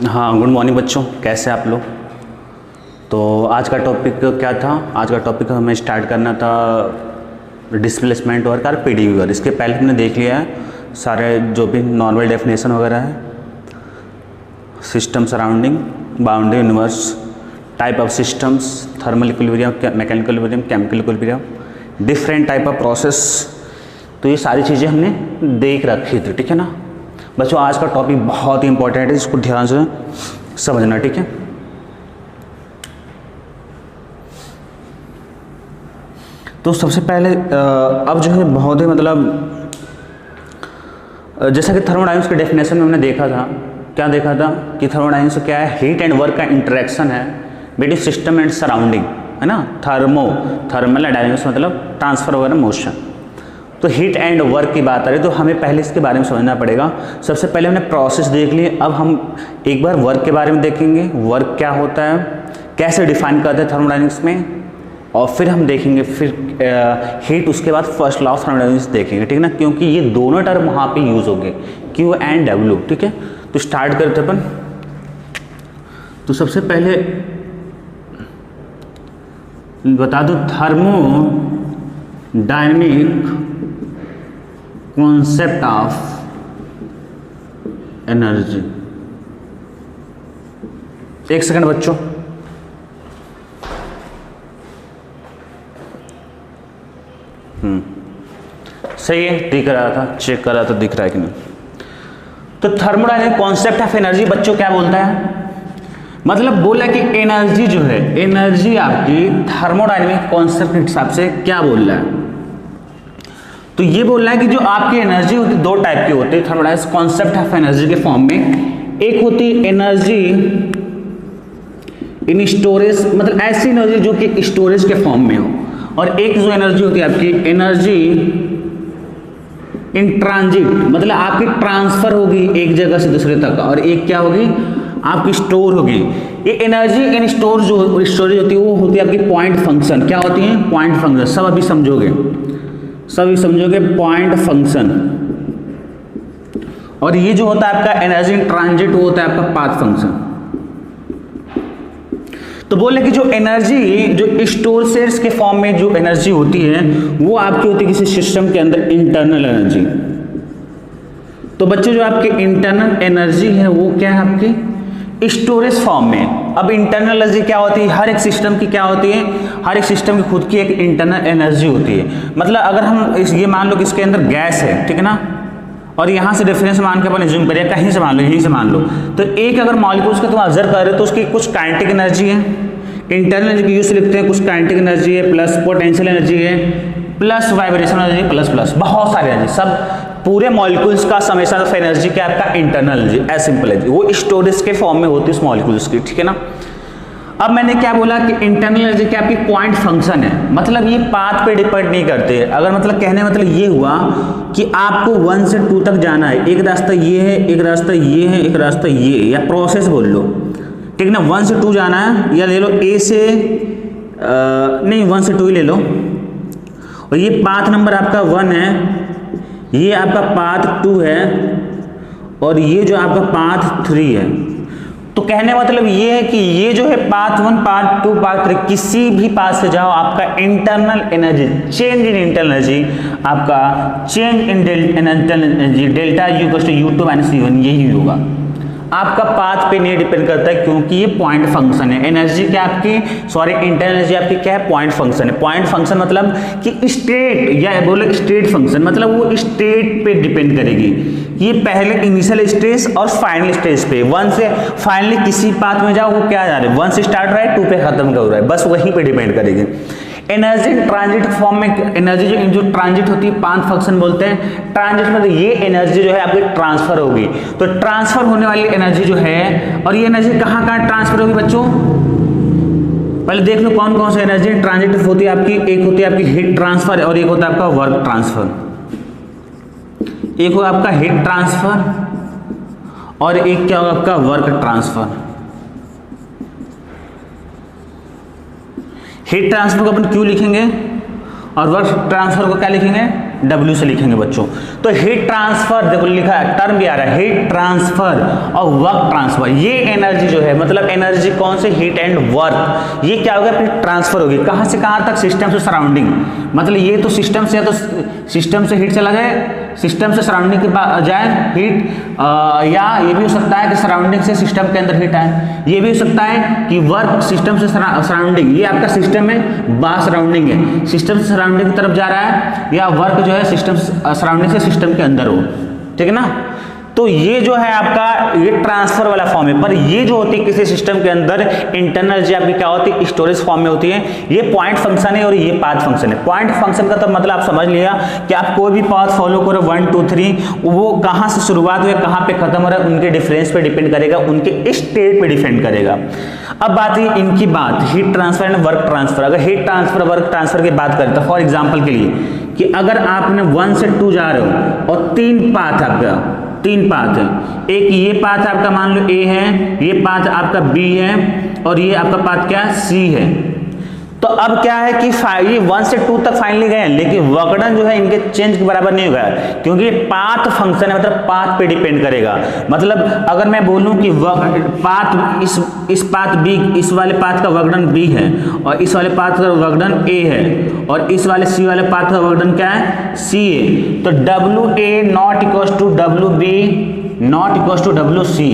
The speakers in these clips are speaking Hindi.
हाँ, गुड मॉर्निंग बच्चों, कैसे आप लोग। तो आज का टॉपिक क्या था? आज का टॉपिक हमें स्टार्ट करना था डिस्प्लेसमेंट वर्क और पीडीवी वर्क। इसके पहले हमने देख लिया है सारे जो भी नॉर्मल डेफिनेशन वगैरह है, system surrounding, boundary universe, type of systems, thermal equilibrium, mechanical equilibrium, chemical equilibrium, different type of process. तो ये सारी चीज़ें हमने देख रखी थी, ठीक है ना बच्चों। आज का टॉपिक बहुत ही इंपॉर्टेंट है, इसको ध्यान से समझना, ठीक है। तो सबसे पहले अब जो है बहुत ही मतलब जैसा कि थर्मोडायनामिक्स के डेफिनेशन में हमने देखा था, क्या देखा था कि थर्मोडायनामिक्स क्या है, हीट एंड वर्क का इंटरेक्शन है बिटवीन सिस्टम एंड सराउंडिंग, है ना। थर्मल डायनामिक्स मतलब ट्रांसफर वगैरह मोशन। तो हीट एंड वर्क की बात आ रही है तो हमें पहले इसके बारे में समझना पड़ेगा। सबसे पहले हमने प्रोसेस देख ली, अब हम एक बार वर्क के बारे में देखेंगे, वर्क क्या होता है, कैसे डिफाइन करते हैं थर्मोडायनामिक्स में, और फिर हम देखेंगे फिर हीट, उसके बाद फर्स्ट लॉ ऑफ थर्मोडायनामिक्स देखेंगे, ठीक है ना, क्योंकि ये दोनों टर्म वहाँ पे यूज होंगे, क्यू एंड डब्ल्यू, ठीक है। तो स्टार्ट करते अपन। तो सबसे पहले बता दो थर्मोडायनेमिक कॉन्सेप्ट ऑफ एनर्जी। एक सेकंड बच्चों, सही है, दिख रहा था, चेक कर रहा था दिख रहा है कि नहीं। तो थर्मोडायनेमिक कॉन्सेप्ट ऑफ एनर्जी बच्चों क्या बोलता है, मतलब बोला कि एनर्जी जो है, एनर्जी आपकी थर्मोडायनेमिक कॉन्सेप्ट के हिसाब से क्या बोल रहा है। तो ये बोल रहा है कि जो आपकी एनर्जी होती है दो टाइप की होती है थर्मोडायनेमिक कॉन्सेप्ट ऑफ एनर्जी के फॉर्म में। एक होती है एनर्जी इन स्टोरेज, मतलब ऐसी एनर्जी जो कि स्टोरेज के फॉर्म में हो, और एक जो एनर्जी होती है आपकी एनर्जी इन ट्रांजिट, मतलब आपकी ट्रांसफर होगी एक जगह से दूसरे तक, और एक क्या होगी आपकी स्टोर होगी। ये एनर्जी इन स्टोर जो स्टोरेज होती है वो होती है आपकी पॉइंट फंक्शन। क्या होती है? Point function. सब अभी समझोगे, पॉइंट फंक्शन। और ये जो होता है आपका एनर्जी इन ट्रांजिट वो होता है आपका पाथ फंक्शन। तो बोले कि जो एनर्जी जो स्टोरेज के फॉर्म में जो एनर्जी होती है वो आपकी होती है किसी सिस्टम के अंदर इंटरनल एनर्जी। तो बच्चों जो आपकी इंटरनल एनर्जी है वो क्या है आपकी स्टोरेज फॉर्म में। अब इंटरनल एनर्जी क्या होती है, हर एक सिस्टम की क्या होती है, हर एक सिस्टम की खुद की एक इंटरनल एनर्जी होती है। मतलब अगर हम ये मान लो कि इसके अंदर गैस है, ठीक है ना, और यहाँ से रेफरेंस मान के अपन एज्यूम करिए, कहीं से मान लो, यहीं से मान लो, तो एक अगर मॉलिक्यूल्स का तुम ऑब्जर्व कर रहे हो तो उसकी कुछ काइनेटिक एनर्जी है, इंटरनल एनर्जी की यूज लिखते हैं, कुछ काइनेटिक एनर्जी है, प्लस पोटेंशियल एनर्जी है, प्लस वाइब्रेशन एनर्जी, प्लस बहुत सारी एनर्जी। सब पूरे मॉलिक्यूल्स का समेशन ऑफ एनर्जी क्या आपका internal energy, as simple energy, वो स्टोरेज के फॉर्म में होती है उस मॉलिक्यूल्स की, ठीक है ना। अब मैंने क्या बोला कि इंटरनल एनर्जी क्या आपकी पॉइंट फंक्शन है, मतलब ये पाथ पे डिपेंड नहीं करते। अगर मतलब कहने मतलब ये हुआ कि आपको 1 से 2 तक जाना है, एक रास्ता ये है, एक रास्ता ये है, एक रास्ता ये है, या प्रोसेस बोल लो, ठीक है ना। 1 से 2 जाना है, या ले लो ए से नहीं 1 से 2 ही ले लो, और ये पाथ नंबर आपका 1 है, ये आपका पाथ 2 है, और ये जो आपका पाथ 3 है। तो कहने मतलब ये है कि ये जो है पाथ 1, पाथ 2, पाथ 3 किसी भी पाथ से जाओ आपका internal energy, change in internal energy, आपका change in internal energy delta U = U2 - U1 यही होगा। आपका पाथ पे नहीं डिपेंड करता है क्योंकि ये पॉइंट फंक्शन है। एनर्जी क्या आपकी, सॉरी इंटरनल एनर्जी आपकी क्या है, पॉइंट फंक्शन है। पॉइंट फंक्शन मतलब कि स्टेट, या बोले स्टेट फंक्शन, मतलब वो स्टेट पे डिपेंड करेगी। ये पहले इनिशियल स्टेज और फाइनल स्टेज पे, 1 से फाइनली किसी पाथ में जाओ वो क्या जा रहा है, 1 से स्टार्ट हो रहा है 2 पे खत्म हो रहा है, बस वहीं पे डिपेंड करेगी। एनर्जी ट्रांजिट फॉर्म में, एनर्जी जो ट्रांजिट होती है पाथ फंक्शन बोलते हैं। ट्रांजिट मतलब ये एनर्जी जो है आपकी ट्रांसफर होगी, तो ट्रांसफर होने वाली एनर्जी जो है, और ये एनर्जी कहाँ कहाँ ट्रांसफर होगी बच्चों, पहले देख लो कौन कौन सी एनर्जी ट्रांजिट होती है आपकी। एक होती है आपकी हीट ट्रांसफर, और एक होता है आपका वर्क ट्रांसफर। एक हो आपका हीट ट्रांसफर, और एक क्या होगा आपका वर्क ट्रांसफर। हीट ट्रांसफर को अपन क्यू लिखेंगे, और वर्क ट्रांसफर को क्या लिखेंगे, W से लिखेंगे बच्चों। तो हीट ट्रांसफर देखो लिखा है, टर्म भी आ रहा है, हीट ट्रांसफर और वर्क ट्रांसफर। ये एनर्जी जो है मतलब एनर्जी कौन से, हीट एंड वर्क, ये क्या होगा फिर ट्रांसफर होगी कहां से कहां तक, सिस्टम से सराउंडिंग। मतलब ये तो सिस्टम से, या तो सिस्टम से हीट चला जाए, सिस्टम से सराउंडिंग के पास जाए हीट, या ये भी हो सकता है कि सराउंडिंग से सिस्टम के अंदर हीट आए। ये भी हो सकता है कि वर्क सिस्टम से सराउंडिंग, ये आपका सिस्टम है, बाहर सराउंडिंग है, सिस्टम से सराउंडिंग की तरफ जा रहा है, या वर्क जो है सिस्टम सराउंडिंग से सिस्टम के अंदर हो, ठीक है ना। तो ये जो है आपका ये ट्रांसफर वाला फॉर्म है। पर ये जो होती है किसी सिस्टम के अंदर इंटरनल एनर्जी आपकी क्या होती है, स्टोरेज फॉर्म में होती है। ये पॉइंट फंक्शन है और ये पाथ फंक्शन है। पॉइंट फंक्शन का तो मतलब आप समझ लिया कि आप कोई भी पाथ फॉलो करो 1 2 3, वो कहां से शुरुआत हुई कहां पे खत्म हो रहा है उनके डिफरेंस पे डिपेंड करेगा, उनके स्टेट पे डिपेंड करेगा। अब बात है इनकी बात heat transfer and work transfer. अगर हीट ट्रांसफर वर्क ट्रांसफर की बात करें तो फॉर एग्जाम्पल के लिए कि अगर आपने 1 से 2 जा रहे हो और 3 पाथ आपका, 3 पाथ है, एक ये पाथ आपका मान लो A है, ये पाथ आपका B है और ये आपका पाथ क्या है, C है। तो अब क्या है कि ये 1 से 2 तक फाइनली गए, लेकिन वर्क डन जो है इनके चेंज के बराबर नहीं होगा क्योंकि पाथ फंक्शन है, मतलब पाथ पे डिपेंड करेगा। मतलब अगर मैं बोलूं कि पाथ इस पाथ B, इस वाले पाथ का वर्क डन B है और इस वाले पाथ का वर्क डन A है और इस वाले C वाले पाथ का वर्क डन क्या है, C है, तो WA not equals to WB not equals to WC।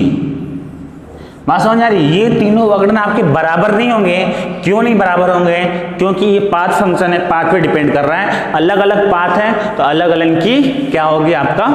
बात समझ आ रही है। ये तीनों वर्कडन आपके बराबर नहीं होंगे। क्यों नहीं बराबर होंगे, क्योंकि ये पाथ फंक्शन है, पाथ पे डिपेंड कर रहा है। अलग अलग पाथ है तो अलग अलग की क्या होगी, आपका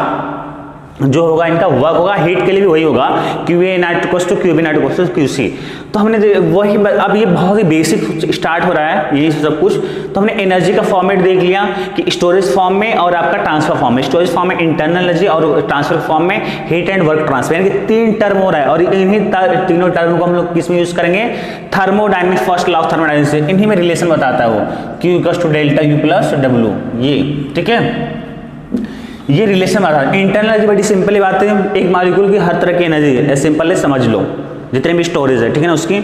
जो होगा इनका वर्क होगा। हीट के लिए भी वही होगा, QA not equals to QB not equals to QC। तो हमने वही, अब ये बहुत ही बेसिक स्टार्ट हो रहा है ये सब कुछ। तो हमने एनर्जी का फॉर्मेट देख लिया कि स्टोरेज फॉर्म में और आपका ट्रांसफर फॉर्म में। स्टोरेज फॉर्म में इंटरनल एनर्जी और ट्रांसफर फॉर्म में हीट एंड वर्क ट्रांसफर, यानी कि 3 टर्म हो रहा है। और इन्हीं तीनों टर्म को हम लोग किस में यूज करेंगे, thermodynamics, first law of thermodynamics से इन्हीं में रिलेशन बताता है वो, Q equals to delta U plus W, ये ठीक है, ये रिलेशन आता है। इंटरनल एनर्जी बड़ी सिंपल बात है, एक मॉलिक्यूल की हर तरह की एनर्जी है, सिंपल है, समझ लो जितने भी स्टोरेज है, ठीक है ना उसकी।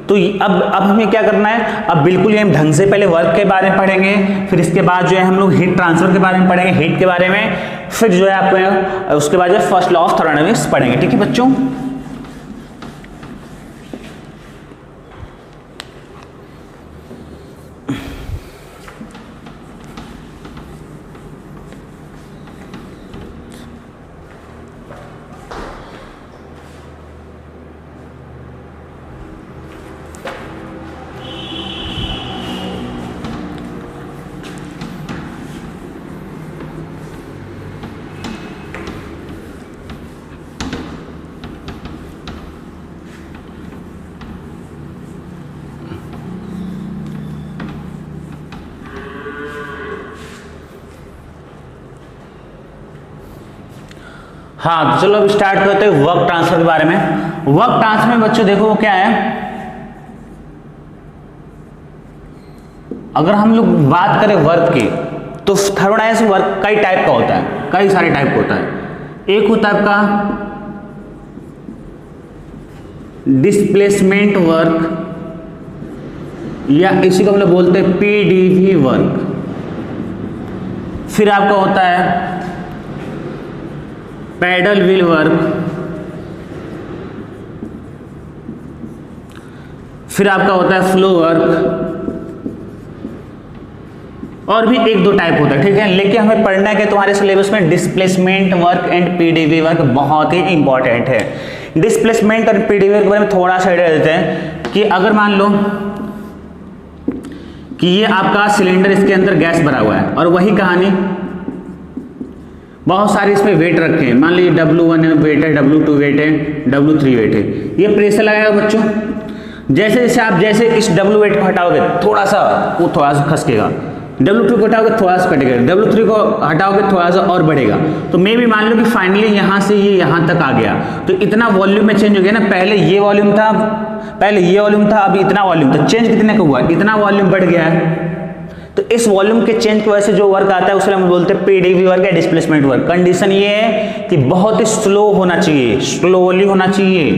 तो अब हमें क्या करना है, अब बिल्कुल ये ढंग से पहले वर्क के बारे में पढ़ेंगे, फिर इसके बाद जो है हम लोग हीट ट्रांसफर के बारे में पढ़ेंगे, हीट के बारे में, फिर जो है आपको उसके बाद जो है फर्स्ट लॉ ऑफ थर्मोडायनेमिक्स पढ़ेंगे, ठीक है बच्चों। हाँ तो चलो अब स्टार्ट करते हैं वर्क ट्रांसफर के बारे में। वर्क ट्रांसफर में बच्चों देखो वो क्या है, अगर हम लोग बात करें वर्क की तो थर्मोडायनेमिक्स वर्क कई टाइप का होता है, कई सारे टाइप का होता है। एक होता है आपका डिस्प्लेसमेंट वर्क, या इसी को हम लोग बोलते हैं PdV वर्क। फिर आपका होता है पैडल व्हील वर्क, फिर आपका होता है फ्लो वर्क, और भी 1-2 टाइप होता है, ठीक है। लेकिन हमें पढ़ना है कि तुम्हारे सिलेबस में displacement work and PdV work बहुत ही इंपॉर्टेंट है। डिस्प्लेसमेंट और PdV वर्क के बारे में थोड़ा सा आइडिया देते हैं कि अगर मान लो कि ये आपका सिलेंडर, इसके अंदर गैस भरा हुआ है और वही कहानी बहुत सारे इसमें वेट रखे हैं, मान लीजिए W1 वेट है, W2 वेट है, W3 वेट है। ये प्रेशर लगाएगा बच्चों, जैसे जैसे आप जैसे इस W वेट को हटाओगे थोड़ा सा वो थोड़ा सा खसकेगा, W2 को हटाओगे थोड़ा सा कटेगा, W3 को हटाओगे थोड़ा सा और बढ़ेगा। तो मैं भी मान लो कि फाइनली यहाँ से ये यहाँ तक आ गया, तो इतना वॉल्यूम में चेंज हो गया ना। पहले ये वॉल्यूम था, अभी इतना वॉल्यूम था, चेंज कितने का हुआ, इतना वॉल्यूम बढ़ गया है। तो इस वॉल्यूम के चेंज की वजह से जो वर्क आता है उसे हम बोलते हैं PdV वर्क या डिस्प्लेसमेंट वर्क। कंडीशन ये है कि बहुत ही स्लो होना चाहिए, स्लोली होना चाहिए,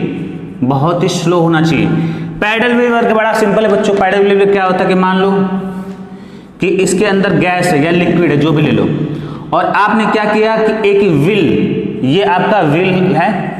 बहुत ही स्लो होना चाहिए। पैडल व्हील वर्क बड़ा सिंपल है बच्चों। पैडल व्हील वर्क क्या होता है कि मान लो कि इसके अंदर गैस है या लिक्विड है, जो भी ले लो, और आपने क्या किया कि एक व्हील, ये आपका व्हील है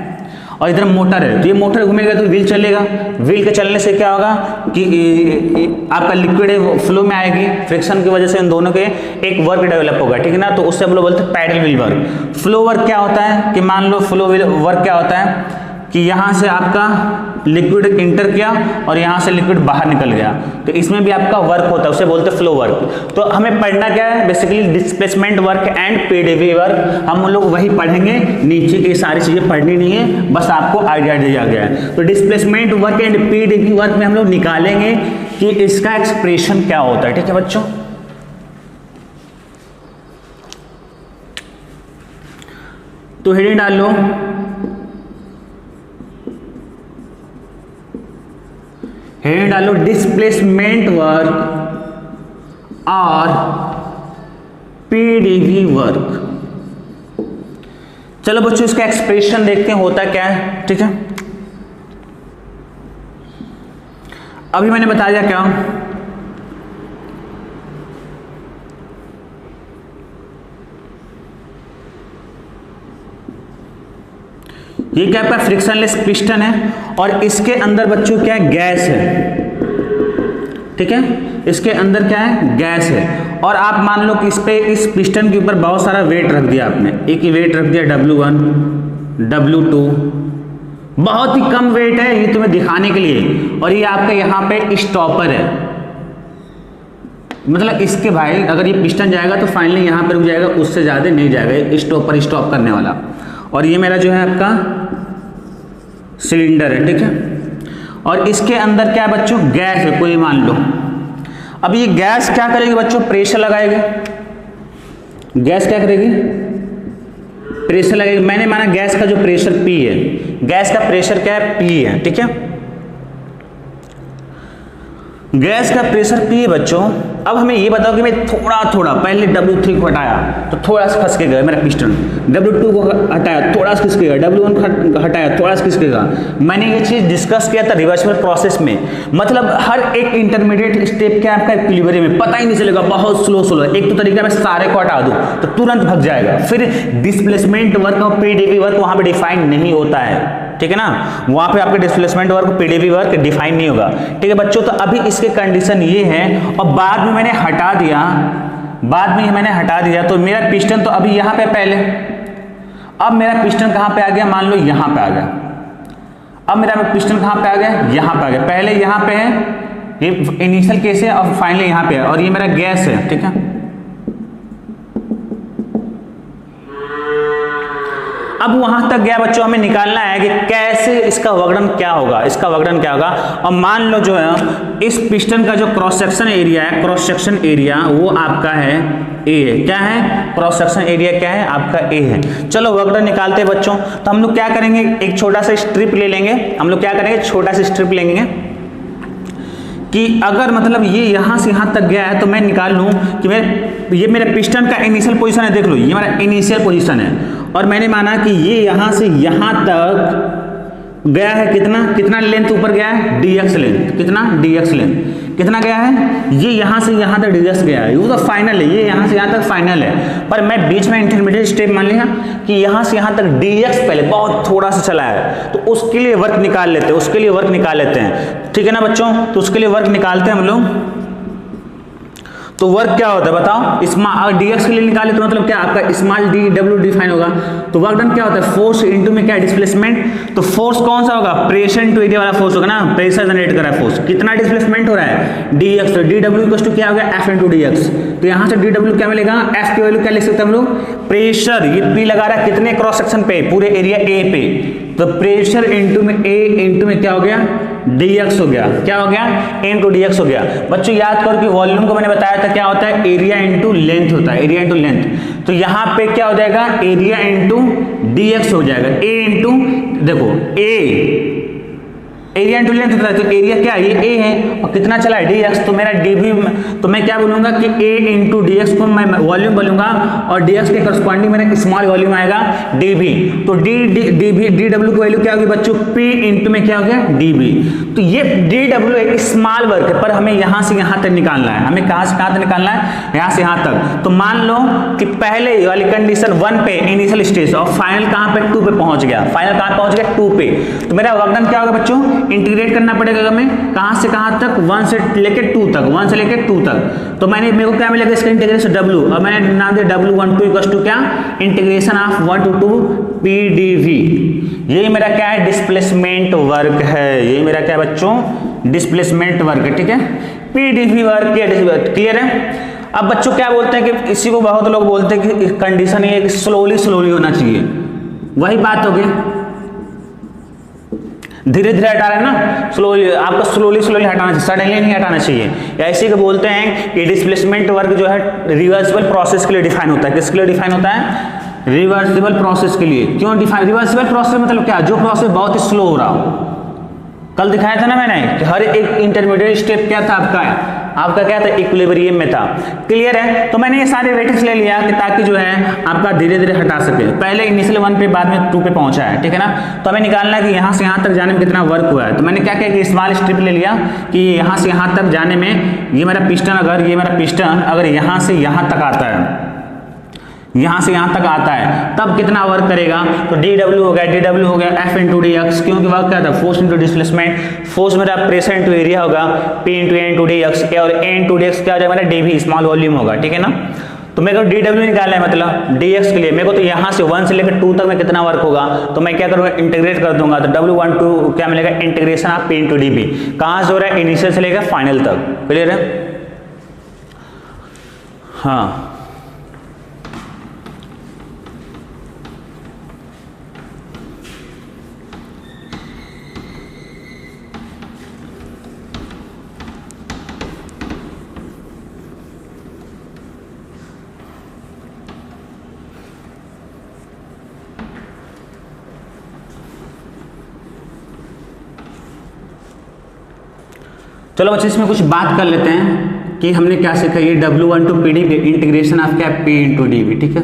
और इधर मोटर है, तो ये मोटर घूमेगा तो व्हील चलेगा। व्हील के चलने से क्या होगा कि आपका लिक्विड फ्लो में आएगी, फ्रिक्शन की वजह से इन दोनों के एक वर्क डेवलप होगा, ठीक है ना। तो उससे हम लोग बोलते हैं paddle wheel work. Flow work क्या होता है कि मान लो फ्लो वर्क क्या होता है कि यहाँ से आपका लिक्विड इंटर किया और यहाँ से लिक्विड बाहर निकल गया, तो इसमें भी आपका वर्क होता है, उसे बोलते हैं फ्लो वर्क। तो हमें पढ़ना क्या है basically displacement work and PDV work, हम लोग वही पढ़ेंगे, नीचे की सारी चीजें पढ़नी नहीं है, बस आपको आइडिया दिया गया है। तो displacement work and PDV work में हम लोग निकालेंगे कि इसका एक्सप्रेशन क्या होता है, ठीक है बच्चों। तो हेडिंग डाल लो, हेडिंग डालो डिस्प्लेसमेंट वर्क और पीडीवी वर्क। चलो बच्चों इसका एक्सप्रेशन देखते हैं होता क्या है, ठीक है। अभी मैंने बता दिया क्या, ये क्या आपका फ्रिक्शनलेस पिस्टन है और इसके अंदर बच्चों क्या है, गैस है, ठीक है। इसके अंदर क्या है, गैस है। और आप मान लो कि इस पिस्टन के ऊपर बहुत सारा वेट रख दिया आपने, एक ही वेट रख दिया W1 W2, बहुत ही कम वेट है ये तुम्हें दिखाने के लिए, और ये आपका यहाँ पे स्टॉपर है, मतलब इसके भाई अगर ये पिस्टन जाएगा तो फाइनली यहाँ पे रुक जाएगा, उससे ज्यादा नहीं जाएगा, स्टॉपर स्टॉप करने वाला। और ये मेरा जो है आपका सिलेंडर है, ठीक है। और इसके अंदर क्या है बच्चों, गैस है कोई मान लो। अब ये गैस क्या करेगी बच्चों, प्रेशर लगाएगी। गैस क्या करेगी, प्रेशर लगेगी। मैंने माना गैस का जो प्रेशर P है, गैस का प्रेशर क्या है, P है, ठीक है। गैस का प्रेशर P है बच्चों। अब हमें ये बताओ कि मैं थोड़ा पहले W3 को हटाया तो थोड़ा सा खसके गया मेरा पिस्टन, W2 को हटाया थोड़ा सा खिसकेगा, W1 को हटाया थोड़ा सा खिसकेगा। मैंने ये चीज डिस्कस किया था रिवर्सिबल प्रोसेस में, मतलब हर एक इंटरमीडिएट स्टेप क्या आपका इक्विलिब्रियम में पता ही नहीं चलेगा, बहुत स्लो। एक तो तरीका मैं सारे को हटा दूं तो तुरंत भाग जाएगा। फिर डिस्प्लेसमेंट वर्क और पीडीवी वर्क वहां पे डिफाइन नहीं होता है, ठीक है ना। वहां पे आपके displacement work PDV work define नहीं होगा, ठीक है बच्चों। तो अभी इसके कंडीशन ये है, और बाद में मैंने हटा दिया, तो मेरा पिस्टन तो अभी यहां पे पहले, अब मेरा पिस्टन कहां पे आ गया, मान लो यहां पे आ गया। अब मेरा पिस्टन कहां पे आ गया, यहां पे आ गया। पहले यहां पे है, ये इनिशियल केस है, और फाइनली यहां पे है, और ये मेरा गैस है, ठीक है। अब वहां तक गया बच्चों, हमें निकालना है कि कैसे इसका वगड़न क्या होगा, और मान लो जो है इस पिस्टन का जो क्रॉस सेक्शन एरिया वो आपका है A है। क्या है, क्रॉस सेक्शन एरिया क्या है आपका A है। चलो वगड़न निकालते हैं बच्चों। तो हम लोग क्या करेंगे, एक छोटा सा स्ट्रिप ले लेंगे, कि अगर मतलब ये यहां से यहां तक गया है तो मैं निकाल लूं कि ये मेरे पिस्टन का इनिशियल पोजीशन है, देख लो ये मेरा इनिशियल पोजीशन है, और मैंने माना कि ये यहां से यहां तक गया है, कितना लेंथ ऊपर गया है, dx लेंथ, कितना गया है, ये यहां से यहां तक dx गया है, वो तो फाइनल है, ये यहां से यहां तक फाइनल है। पर मैं बीच में इंटरमीडिएट स्टेप मान लिया कि यहां से यहां तक dx पहले बहुत थोड़ा सा चला है, तो उसके लिए वर्क निकाल लेते हैं, ठीक है ना बच्चों। तो उसके लिए वर्क निकालते हैं हम लोग। तो वर्क क्या होता है बताओ, स्मॉल dx के लिए निकाले तो मतलब क्या आपका स्मॉल d w डिफाइन होगा। तो वर्क डन क्या होता है, फोर्स इनटू में क्या डिस्प्लेसमेंट। तो फोर्स कौन सा होगा, प्रेशर इनटू एरिया वाला फोर्स होगा ना, प्रेशर जनरेट कर रहा है फोर्स। कितना डिस्प्लेसमेंट हो रहा है, dx। तो dw इक्वल टू क्या होगा, f इनटू dx। तो यहां से dw क्या मिलेगा, f की वैल्यू क्या लिख सकते हैं हम लोग, प्रेशर। ये p लगा रहा है कितने क्रॉस सेक्शन पे, पूरे एरिया A पे, तो प्रेशर इनटू में A इनटू में क्या हो गया, dx हो गया। क्या हो गया, इनटू dx हो गया। बच्चों याद करो कि वॉल्यूम को मैंने बताया था क्या होता है, एरिया इनटू लेंथ होता है, एरिया इनटू लेंथ। तो यहां पे क्या हो जाएगा, एरिया इनटू dx हो जाएगा, a इनटू देखो a एरिया इंटू लेंथ होता है, तो एरिया क्या है, ये ए है और कितना चला है dx, तो मेरा dv, तो मैं क्या बोलूंगा कि a इंटू dx को मैं वॉल्यूम बोलूंगा और dx के करस्पॉन्डिंग मेरा स्मॉल वॉल्यूम आएगा dv, तो dw की वैल्यू क्या होगी बच्चों, p इंटू में क्या हो गया dv। तो ये dw एक स्मॉल वर्क है, पर हमें यहां से यहां तक निकालना है, हमें कहां से कहां तक निकालना है, यहां से यहां तक। तो मान लो कि पहले वाली कंडीशन 1 पे इनिशियल स्टेज और फाइनल कहां पे 2 पे पहुंच गया, फाइनल कहां पहुंच गया 2 पे, तो मेरा वर्क डन क्या होगा बच्चों, इंटीग्रेट करना पड़ेगा हमें कहां से कहां तक, 1 से लेके 2 तक, 1 से लेके 2 तक। तो मैंने मेरे को क्या मिलेगा इसका इंटीग्रेशन w, और मैंने नाम दिया w12 इक्वल टू क्या, इंटीग्रेशन ऑफ 1 to 2 pdv। यही मेरा क्या है, डिस्प्लेसमेंट वर्क है, यही मेरा क्या है बच्चों, डिस्प्लेसमेंट वर्क है, ठीक है, pdv वर्क क्लियर है। अब बच्चों क्या बोलते हैं कि इसी को बहुत लोग बोलते हैं कि कंडीशन ये स्लोली होना चाहिए, वही बात होगी, धीरे धीरे हटा रहे हैं ना, स्लोली, आपको स्लोली हटाना चाहिए, सडनली नहीं हटाना चाहिए। या इसी को बोलते हैं कि डिस्प्लेसमेंट वर्क जो है रिवर्सिबल प्रोसेस के लिए डिफाइन होता है, किसके लिए डिफाइन होता है, रिवर्सिबल प्रोसेस के लिए। क्यों डिफाइन, रिवर्सिबल प्रोसेस मतलब क्या, जो प्रोसेस बहुत ही स्लो हो रहा हो। कल दिखाया था ना मैंने कि हर एक इंटरमीडिएट स्टेप क्या था आपका क्या था, इक्विलिब्रियम में था, क्लियर है। तो मैंने ये सारे वेटेज ले लिया कि ताकि जो है आपका धीरे धीरे हटा सके, पहले इनिशियल 1 पे बाद में 2 पे पहुंचा है, ठीक है ना। तो हमें निकालना है कि यहाँ से यहाँ तक जाने में कितना वर्क हुआ है। तो मैंने क्या किया कि स्मॉल स्ट्रिप ले लिया कि यहाँ से यहाँ तक जाने में, ये मेरा पिस्टन अगर यहाँ से यहाँ तक आता है, यहां से यहां तक आता है, तब कितना वर्क करेगा, तो dw हो गया F इंटू dx, क्योंकि वर्क क्या था, फोर्स इंटू डिस्प्लेसमेंट, फोर्स मेरा प्रेशर इंटू एरिया होगा, P इंटू ए इंटू dx, और A इंटू dx क्या हो जाएगा मेरा dv, स्मॉल वॉल्यूम होगा, ठीक है ना। तो मेरे को dw निकालना है, मतलब dx के लिए मेरे को तो यहाँ से 1 से लेकर 2 तक में कितना वर्क होगा, तो मैं क्या करूँगा, इंटीग्रेट कर दूंगा, तो w12 क्या मिलेगा, integration of P into dv, कहाँ से हो रहा है, इनिशियल से लेकर फाइनल तक, क्लियर है। हाँ चलो बच्चे इसमें कुछ बात कर लेते हैं कि हमने क्या सीखा, ये w12 pdv इंटीग्रेशन ऑफ क्या, p इंटू dv, ठीक है।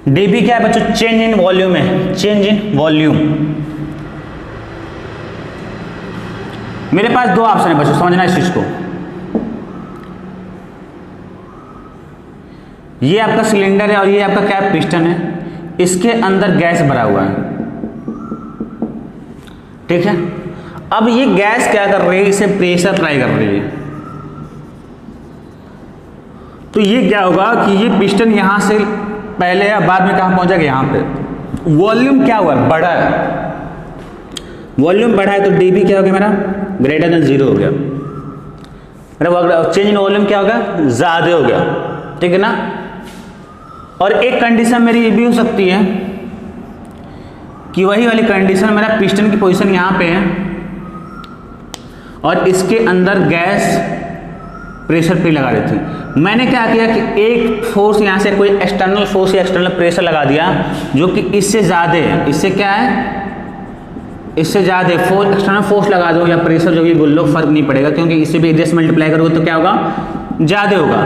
dv क्या है बच्चों, चेंज इन वॉल्यूम है, चेंज इन वॉल्यूम। मेरे पास 2 ऑप्शन है बच्चों, समझना इस चीज को। ये आपका सिलेंडर है और ये आपका क्या पिस्टन है, इसके अंदर गैस भरा हुआ है, ठीक है। अब ये गैस क्या कर रही है, इसे प्रेशर अप्लाई कर रही है, तो ये क्या होगा कि ये पिस्टन यहां से पहले या बाद में कहां पहुंचा, यहां पे वॉल्यूम क्या हुआ, बढ़ा है, वॉल्यूम बढ़ा है, तो dv क्या हो गया मेरा, ग्रेटर देन 0 हो गया, मेरा चेंज इन वॉल्यूम क्या होगा, ज्यादा हो गया, ठीक है ना। और एक कंडीशन मेरी ये भी हो सकती है कि वही वाली कंडीशन, मेरा पिस्टन की पोजीशन यहाँ पे है और इसके अंदर गैस प्रेशर पे लगा रही थी। मैंने क्या किया कि एक फोर्स यहाँ से कोई एक्सटर्नल फोर्स या एक्सटर्नल प्रेशर लगा दिया जो कि इससे ज़्यादा है, इससे क्या है, इससे ज़्यादा फोर्स, एक्सटर्नल फोर्स लगा दो या प्रेशर जो भी बोल लो, फर्क नहीं पड़ेगा, क्योंकि इससे भी एरिया से मल्टीप्लाई करोगे तो क्या होगा, ज़्यादा होगा।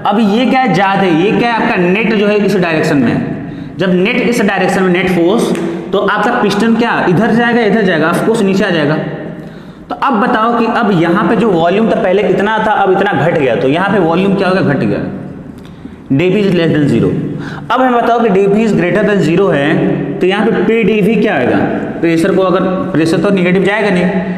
अब ये क्या है, ज़्यादा, ये क्या है आपका नेट जो है इस डायरेक्शन में, जब नेट इस डायरेक्शन में नेट फोर्स, तो आपका पिस्टन क्या इधर जाएगा, इधर जाएगा, ऑफ कोर्स नीचे आ जाएगा। तो अब बताओ कि अब यहाँ पे जो वॉल्यूम था पहले इतना था, अब इतना घट गया, तो यहाँ पे वॉल्यूम क्या होगा, घट गया, dv इज लेस देन 0। अब हमें बताओ कि dv इज ग्रेटर देन 0 है, तो यहाँ पे pdv क्या आएगा, प्रेशर को, अगर प्रेशर तो निगेटिव जाएगा नहीं,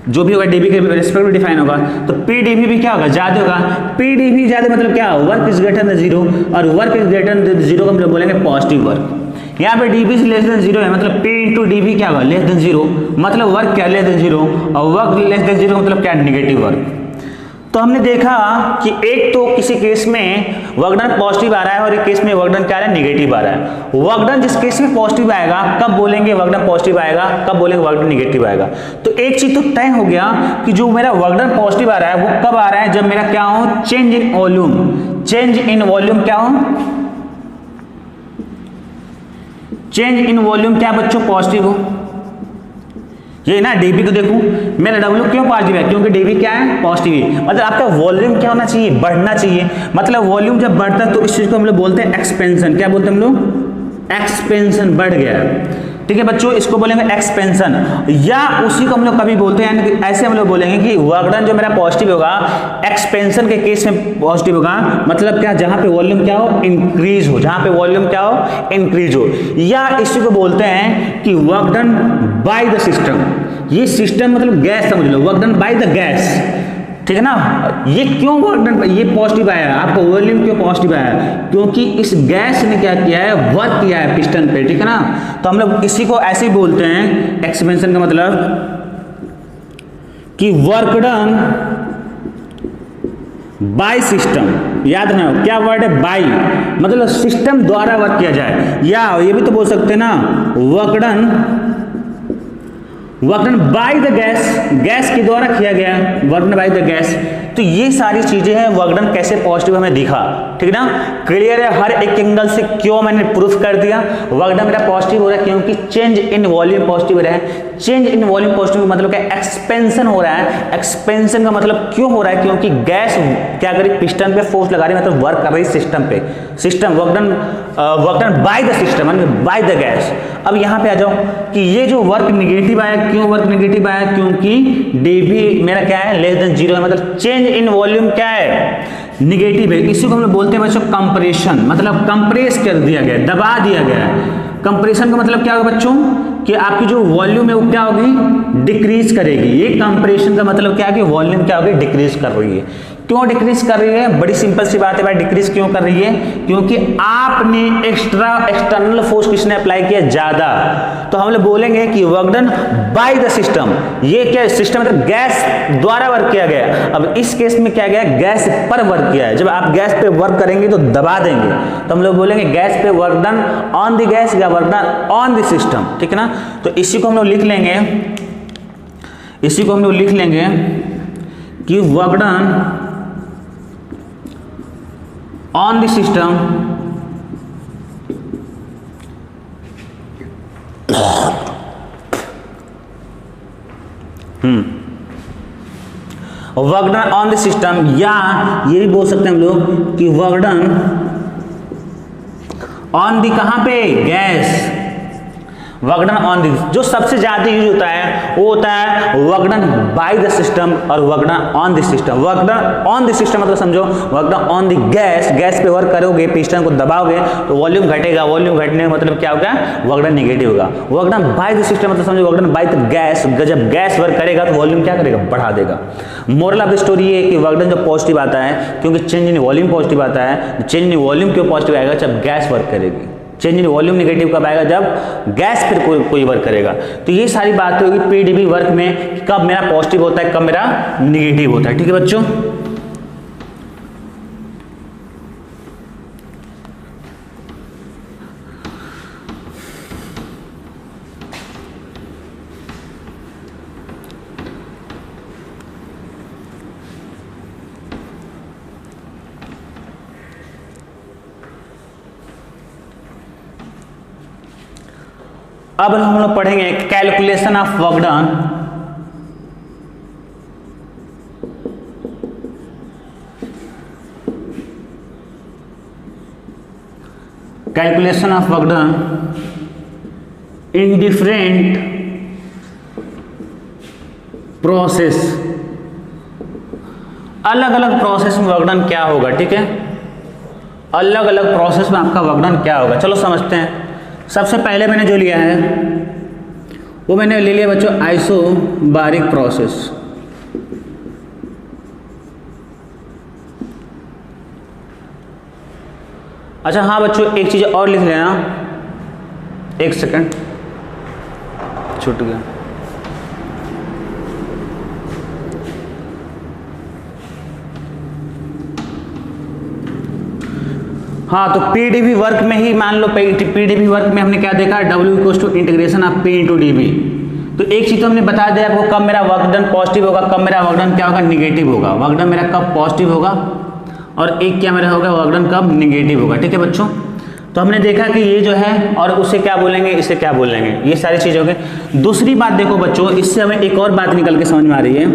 जो भी होगा dv के रेस्पेक्ट में डिफाइन होगा, तो pdv भी क्या होगा, ज्यादा होगा। pdv ज्यादा मतलब क्या, वर्क इज ग्रेटर देन 0, और वर्क इज ग्रेटर देन 0 का मतलब बोलेंगे पॉजिटिव वर्क। यहाँ पे dv से लेस देन 0 है, मतलब p इंटू dv क्या होगा, लेस देन 0, मतलब वर्क क्या, लेस देन 0, और वर्क लेस देन 0 मतलब क्या, नेगेटिव वर्क। तो हमने देखा कि एक तो किसी केस में वर्क डन पॉजिटिव आ रहा है और एक केस में वर्क डन क्या आ रहा है, निगेटिव आ रहा है। वर्क डन जिस केस में पॉजिटिव आएगा, कब बोलेंगे वर्क डन पॉजिटिव आएगा, कब बोलेंगे वर्क डन निगेटिव आएगा। तो एक चीज तो तय हो गया कि जो मेरा वर्क डन पॉजिटिव आ रहा है वो कब आ रहा है, जब मेरा क्या हो, change in volume, change in volume क्या हो, चेंज इन वॉल्यूम क्या बच्चों पॉजिटिव हो, ये ना डीबी को देखूं मेरा डब्ल्यू क्यों पॉजिटिव है, क्योंकि डीबी क्या है पॉजिटिव है, मतलब आपका वॉल्यूम क्या होना चाहिए, बढ़ना चाहिए, मतलब वॉल्यूम जब बढ़ता है तो इस चीज को हम लोग बोलते हैं एक्सपेंशन, क्या बोलते हैं हम लोग, एक्सपेंशन, बढ़ गया, ठीक है बच्चों, इसको बोलेंगे एक्सपेंशन, या उसी को हम लोग कभी बोलते हैं, यानी कि ऐसे हम लोग बोलेंगे कि वर्क डन जो मेरा पॉजिटिव होगा एक्सपेंशन के केस में पॉजिटिव होगा, मतलब क्या, जहां पे वॉल्यूम क्या हो इंक्रीज हो, जहां पे वॉल्यूम क्या हो इंक्रीज हो, या इसी को बोलते हैं कि work done by the system, ये सिस्टम मतलब गैस समझ लो, work done by the gas, ठीक है ना। ये क्यों वर्क डन ये पॉजिटिव आया, आपका वॉल्यूम क्यों पॉजिटिव आया, क्योंकि इस गैस ने क्या किया है, वर्क किया है पिस्टन पे, ठीक है ना। तो हम लोग इसी को ऐसे ही बोलते हैं एक्सपेंशन का मतलब कि वर्क डन बाय सिस्टम, याद रखना क्या वर्ड है, बाय, मतलब सिस्टम द्वारा वर्क किया जाए, या ये भी तो बोल सकते हैं ना work done by the gas, gas के द्वारा किया गया work done by the gas. तो ये सारी चीजें हैं वर्क डन कैसे पॉजिटिव हमें दिखा, ठीक ना, क्लियर है, हर एक एंगल से क्यों मैंने प्रूफ कर दिया वर्क डन मेरा पॉजिटिव हो रहा है, क्योंकि चेंज इन वॉल्यूम पॉजिटिव हो रहा है, चेंज इन वॉल्यूम पॉजिटिव मतलब क्या, एक्सपेंशन हो रहा है, एक्सपेंशन का मतलब क्यों हो रहा है, क्योंकि गैस क्या करी पिस्टन पे फोर्स लगा रही है, मतलब वर्क कर रही है सिस्टम पे, system work done by the system by the gas. अब यहाँ पे आ जाओ कि ये जो वर्क निगेटिव आया, क्यों वर्क निगेटिव आया, क्योंकि डीबी मेरा क्या है लेस देन 0 है, मतलब चेंज इन वॉल्यूम क्या है निगेटिव है, इसी को हम लोग बोलते हैं बच्चों कंप्रेशन, मतलब कंप्रेस कर दिया गया, दबा दिया गया है। कंप्रेशन का मतलब क्या होगा बच्चों कि आपकी जो वॉल्यूम है वो क्या होगी, डिक्रीज करेगी, ये कंप्रेशन का मतलब क्या है कि वॉल्यूम क्या होगी, डिक्रीज कर रही है। क्यों डिक्रीज कर रही है, बड़ी सिंपल सी बात है भाई, डिक्रीज क्यों कर रही है, क्योंकि आपने एक्सटर्नल फोर्स किसने अप्लाई किया, ज्यादा, तो हम लोग बोलेंगे कि work done by the system, ये क्या सिस्टम मतलब गैस द्वारा वर्क किया गया। अब इस केस में क्या गया, गैस पर वर्क किया है, जब आप गैस पे वर्क करेंगे तो दबा देंगे, तो हम लोग बोलेंगे गैस पे work done on the gas या work done on the system, ठीक है ना। तो इसी को हम लोग लिख लेंगे, इसी को हम लोग लिख लेंगे कि work done on the system work done on the system, या ये भी बोल सकते हैं हम लोग कि वर्क डन ऑन दी कहां पे, gas, work done on the, जो सबसे ज्यादा यूज होता है वो होता है work done by the system और work done on the system. Work done on the system मतलब समझो work done on the gas, gas पे वर्क करोगे, पिस्टन को दबाओगे तो वॉल्यूम घटेगा, वॉल्यूम घटने का मतलब क्या होगा, वर्क डन नेगेटिव होगा। Work done by the system मतलब समझो work done by the gas, जब गैस वर्क करेगा तो वॉल्यूम क्या करेगा, बढ़ा देगा। मोरल ऑफ द स्टोरी ये है कि वर्क डन जब पॉजिटिव आता है, क्योंकि चेंज इन वॉल्यूम पॉजिटिव आता है, चेंज इन वॉल्यूम क्यों पॉजिटिव आएगा, जब गैस वर्क करेगी, चेंज इन वॉल्यूम नेगेटिव कब आएगा, जब गैस पर कोई वर्क करेगा। तो ये सारी बातें होगी पीडीबी वर्क में, कब मेरा पॉजिटिव होता है, कब मेरा नेगेटिव होता है, ठीक है बच्चों। अब हम लोग पढ़ेंगे calculation of work done. Calculation of work done in different process, अलग अलग प्रोसेस में वर्क डन क्या होगा, ठीक है, अलग अलग प्रोसेस में आपका वर्क डन क्या होगा। चलो समझते हैं। सबसे पहले मैंने जो लिया है वो मैंने ले लिया बच्चों आइसोबारिक प्रोसेस। अच्छा हाँ बच्चों एक चीज और लिख लेना, एक सेकंड छूट गया। हाँ तो पीडीबी वर्क में ही मान लो, पीडीबी वर्क में हमने क्या देखा, W equals to integration of P into d b. तो एक चीज तो हमने बता दिया आपको, कब मेरा वर्क डन पॉजिटिव होगा, कब मेरा वर्क डन क्या होगा, निगेटिव होगा। वर्क डन मेरा कब पॉजिटिव होगा और एक क्या मेरा होगा, वर्क डन कब निगेटिव होगा, ठीक है बच्चों। तो हमने देखा कि ये जो है और उसे क्या बोलेंगे, इसे क्या बोलेंगे, ये सारी चीज़ें हो गई। दूसरी बात देखो बच्चों, इससे हमें एक और बात निकल के समझ में आ रही है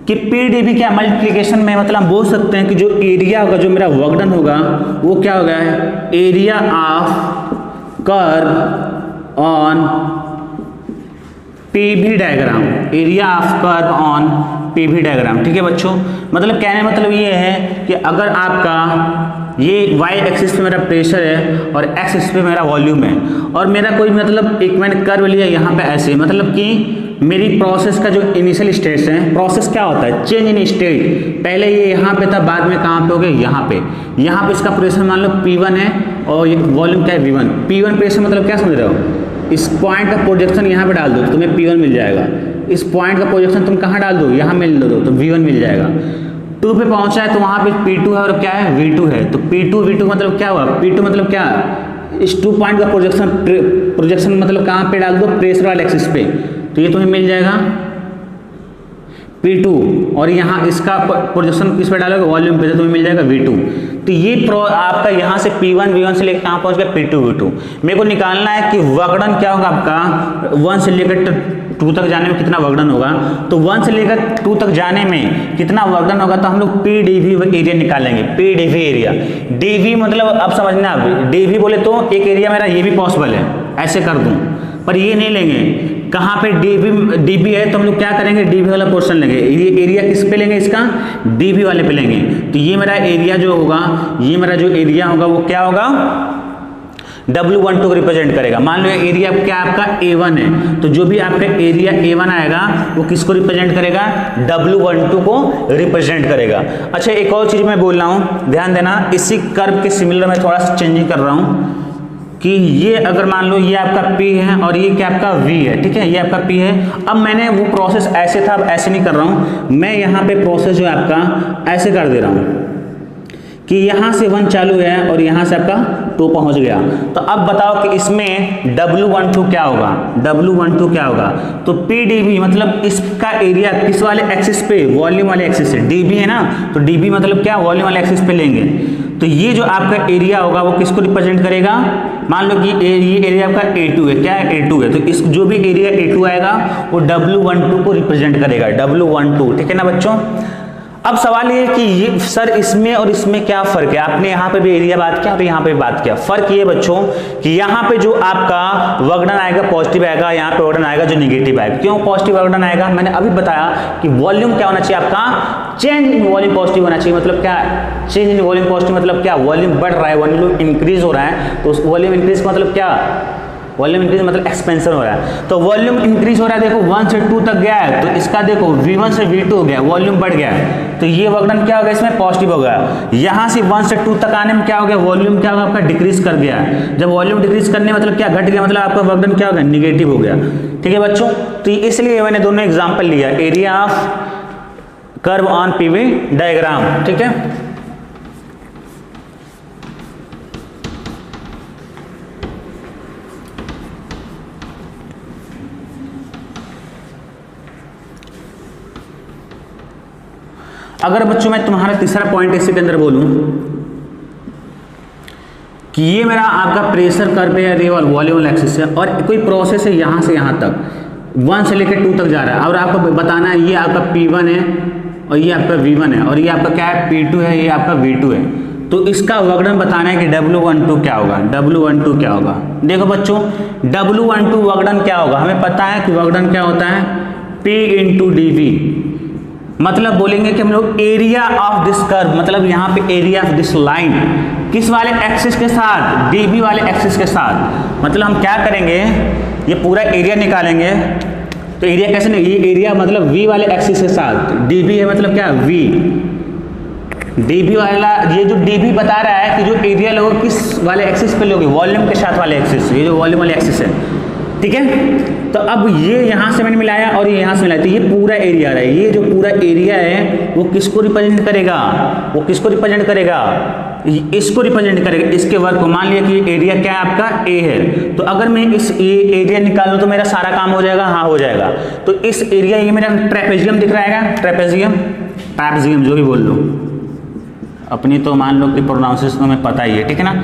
कि पीडीबी क्या मल्टीप्लिकेशन में मतलब हम बोल सकते हैं कि जो एरिया होगा, जो मेरा वर्क डन होगा वो क्या होगा, area of curve on PV diagram, area of curve on PV diagram. ठीक है बच्चों, मतलब कहने मतलब ये है कि अगर आपका ये वाई एक्सिस पे मेरा प्रेशर है और एक्स एक्सिस पे मेरा वॉल्यूम है और मेरा कोई मतलब एक मैंने कर्व लिया यहाँ पे ऐसे, मतलब कि मेरी प्रोसेस का जो इनिशियल स्टेट्स है, प्रोसेस क्या होता है, चेंज इन स्टेट, पहले ये यहाँ पे था, बाद में कहाँ पे हो गया, यहाँ पे इसका प्रेशर मान लो P1 है और वॉल्यूम क्या है V1। P1 प्रेशर मतलब क्या समझ रहे हो, इस पॉइंट का प्रोजेक्शन यहाँ पे डाल दो तो तुम्हें P1 मिल जाएगा, इस पॉइंट का प्रोजेक्शन तुम कहाँ डाल दो, यहाँ मिल दो तो V1 मिल जाएगा। 2 पे पहुंचा है तो वहां पे P2 है और क्या है, V2 है, तो P2 V2 मतलब क्या हुआ, P2 मतलब क्या, इस 2 पॉइंट का प्रोजेक्शन मतलब कहाँ पे डाल दो, प्रेशर वाले एक्सिस पे, तो ये तुम्हें मिल जाएगा P2 और यहाँ इसका प्रोजेक्शन किस पे डालोगे, वॉल्यूम पे, तो तुम्हें मिल जाएगा V2। तो ये आपका यहाँ से P1 V1 से लेकर कहाँ पहुँच गया, P2 V2। मेरे को निकालना है कि वर्क डन क्या होगा आपका 1 से लेकर 2 तक जाने में कितना वर्क डन होगा, तो 1 से लेकर 2 तक जाने में कितना वर्क डन होगा, तो हम लोग PdV एरिया निकालेंगे, PdV एरिया। dV मतलब अब समझना, आप dV बोले तो एक एरिया मेरा ये भी पॉसिबल है, ऐसे कर दूं, पर ये नहीं लेंगे, कहाँ पे dB है तो हम लोग क्या करेंगे, dB वाला पोर्शन लेंगे। ये एरिया किस पे लेंगे, इसका dB वाले पे लेंगे। तो ये मेरा एरिया जो होगा, ये मेरा जो एरिया होगा वो क्या होगा, W12 को रिप्रेजेंट करेगा। मान लो एरिया क्या आपका A1 है, तो जो भी आपका एरिया A1 आएगा वो किसको रिप्रेजेंट करेगा, W12 को रिप्रेजेंट करेगा। अच्छा एक और चीज मैं बोल रहा हूँ, ध्यान देना, इसी कर्व के सिमिलर में थोड़ा सा चेंजिंग कर रहा हूँ कि ये अगर मान लो ये आपका P है और ये क्या आपका V है, ठीक है, ये आपका P है। अब मैंने वो प्रोसेस ऐसे था, अब ऐसे नहीं कर रहा हूँ मैं, यहाँ पे प्रोसेस जो है आपका ऐसे कर दे रहा हूँ कि यहाँ से 1 चालू है और यहाँ से आपका 2 पहुँच गया। तो अब बताओ कि इसमें W12 क्या होगा, W12 क्या होगा, तो PdV मतलब इसका एरिया किस वाले एक्सिस पे, वॉल्यूम वाले एक्सिस से, dB है ना, तो dB मतलब क्या, वॉल्यूम वाले एक्सिस पे लेंगे। तो ये जो आपका एरिया होगा वो किसको रिप्रेजेंट करेगा, मान लो कि ये एरिया आपका A2 है, क्या है, A2 है, तो इस जो भी एरिया A2 आएगा वो W12 को रिप्रेजेंट करेगा, W12, ठीक है ना बच्चों। अब सवाल ये कि ये सर इसमें और इसमें क्या फर्क है, आपने यहाँ पे भी एरिया बात किया और यहाँ पे भी बात किया। फर्क ये बच्चों कि यहाँ पे जो आपका वर्क डन आएगा पॉजिटिव आएगा, यहाँ पे वर्क डन आएगा जो नेगेटिव आएगा। क्यों पॉजिटिव वर्क डन आएगा, मैंने अभी बताया कि वॉल्यूम क्या होना चाहिए आपका, चेंज इन वॉल्यूम पॉजिटिव होना चाहिए। मतलब क्या, चेंज इन वॉल्यूम पॉजिटिव मतलब क्या, वॉल्यूम बढ़ रहा है, वॉल्यूम इंक्रीज हो रहा है, तो उस वॉल्यूम इंक्रीज का मतलब क्या, वॉल्यूम इंक्रीज मतलब एक्सपेंशन हो रहा है। तो वॉल्यूम इंक्रीज हो रहा है, देखो 1 से 2 तक गया है, तो इसका देखो V1 से V2 हो गया, वॉल्यूम बढ़ गया है, तो ये वर्क डन क्या होगा, इसमें पॉजिटिव हो गया। यहाँ से 1 से 2 तक आने में क्या हो गया, वॉल्यूम क्या होगा आपका, डिक्रीज कर गया है। जब वॉल्यूम डिक्रीज करने मतलब क्या, घट गया, मतलब आपका वर्क डन क्या हो गया, निगेटिव हो गया। ठीक है बच्चों, तो इसलिए मैंने दोनों एग्जाम्पल लिया, area of curve on PV diagram. ठीक है, अगर बच्चों मैं तुम्हारा तीसरा पॉइंट इसके अंदर बोलूं कि ये मेरा आपका प्रेशर कर्व है, रे वॉल्यूम एक्सिस है, और कोई प्रोसेस है यहाँ से यहाँ तक 1 से लेकर 2 तक जा रहा है, और आपको बताना है ये आपका P1 है और ये आपका V1 है, और ये आपका क्या है, P2 है, ये आपका V2 है। तो इसका वर्क डन बताना है कि W12 क्या होगा, W12 क्या होगा। देखो बच्चों W12 वर्क डन क्या होगा, हमें पता है कि वर्क डन क्या होता है, P इंटू dV। मतलब बोलेंगे कि हम लोग एरिया ऑफ दिस कर्व, मतलब यहाँ पे एरिया ऑफ दिस लाइन किस वाले एक्सिस के साथ, dB वाले एक्सिस के साथ। मतलब हम क्या करेंगे, ये पूरा एरिया निकालेंगे, तो एरिया कैसे नहीं, ये एरिया मतलब V वाले एक्सिस के साथ, dB है मतलब क्या, V, dB वाला, ये जो dB बता रहा है कि जो एरिया लोगे किस वाले एक्सिस पे लोगे, वॉल्यूम के साथ वाले एक्सिस, ये जो वॉल्यूम वाले एक्सिस है। ठीक है, तो अब ये यहाँ से मैंने मिलाया और ये यहाँ से मिलाया, तो ये पूरा एरिया रहा है, ये जो पूरा एरिया है वो किसको रिप्रेजेंट करेगा, वो किसको रिप्रेजेंट करेगा, इसको रिप्रेजेंट करेगा, इसके वर्क को। मान लिया कि एरिया क्या है आपका A है, तो अगर मैं इस एरिया निकाल लूँ तो मेरा सारा काम हो जाएगा, हाँ हो जाएगा। तो इस एरिया, ये मेरा ट्रेपेजियम दिख रहा है, ट्रेपेजियम जो भी बोल लो, अपनी तो मान लो कि प्रोनाउंसिएशन में पता ही है, ठीक है ना,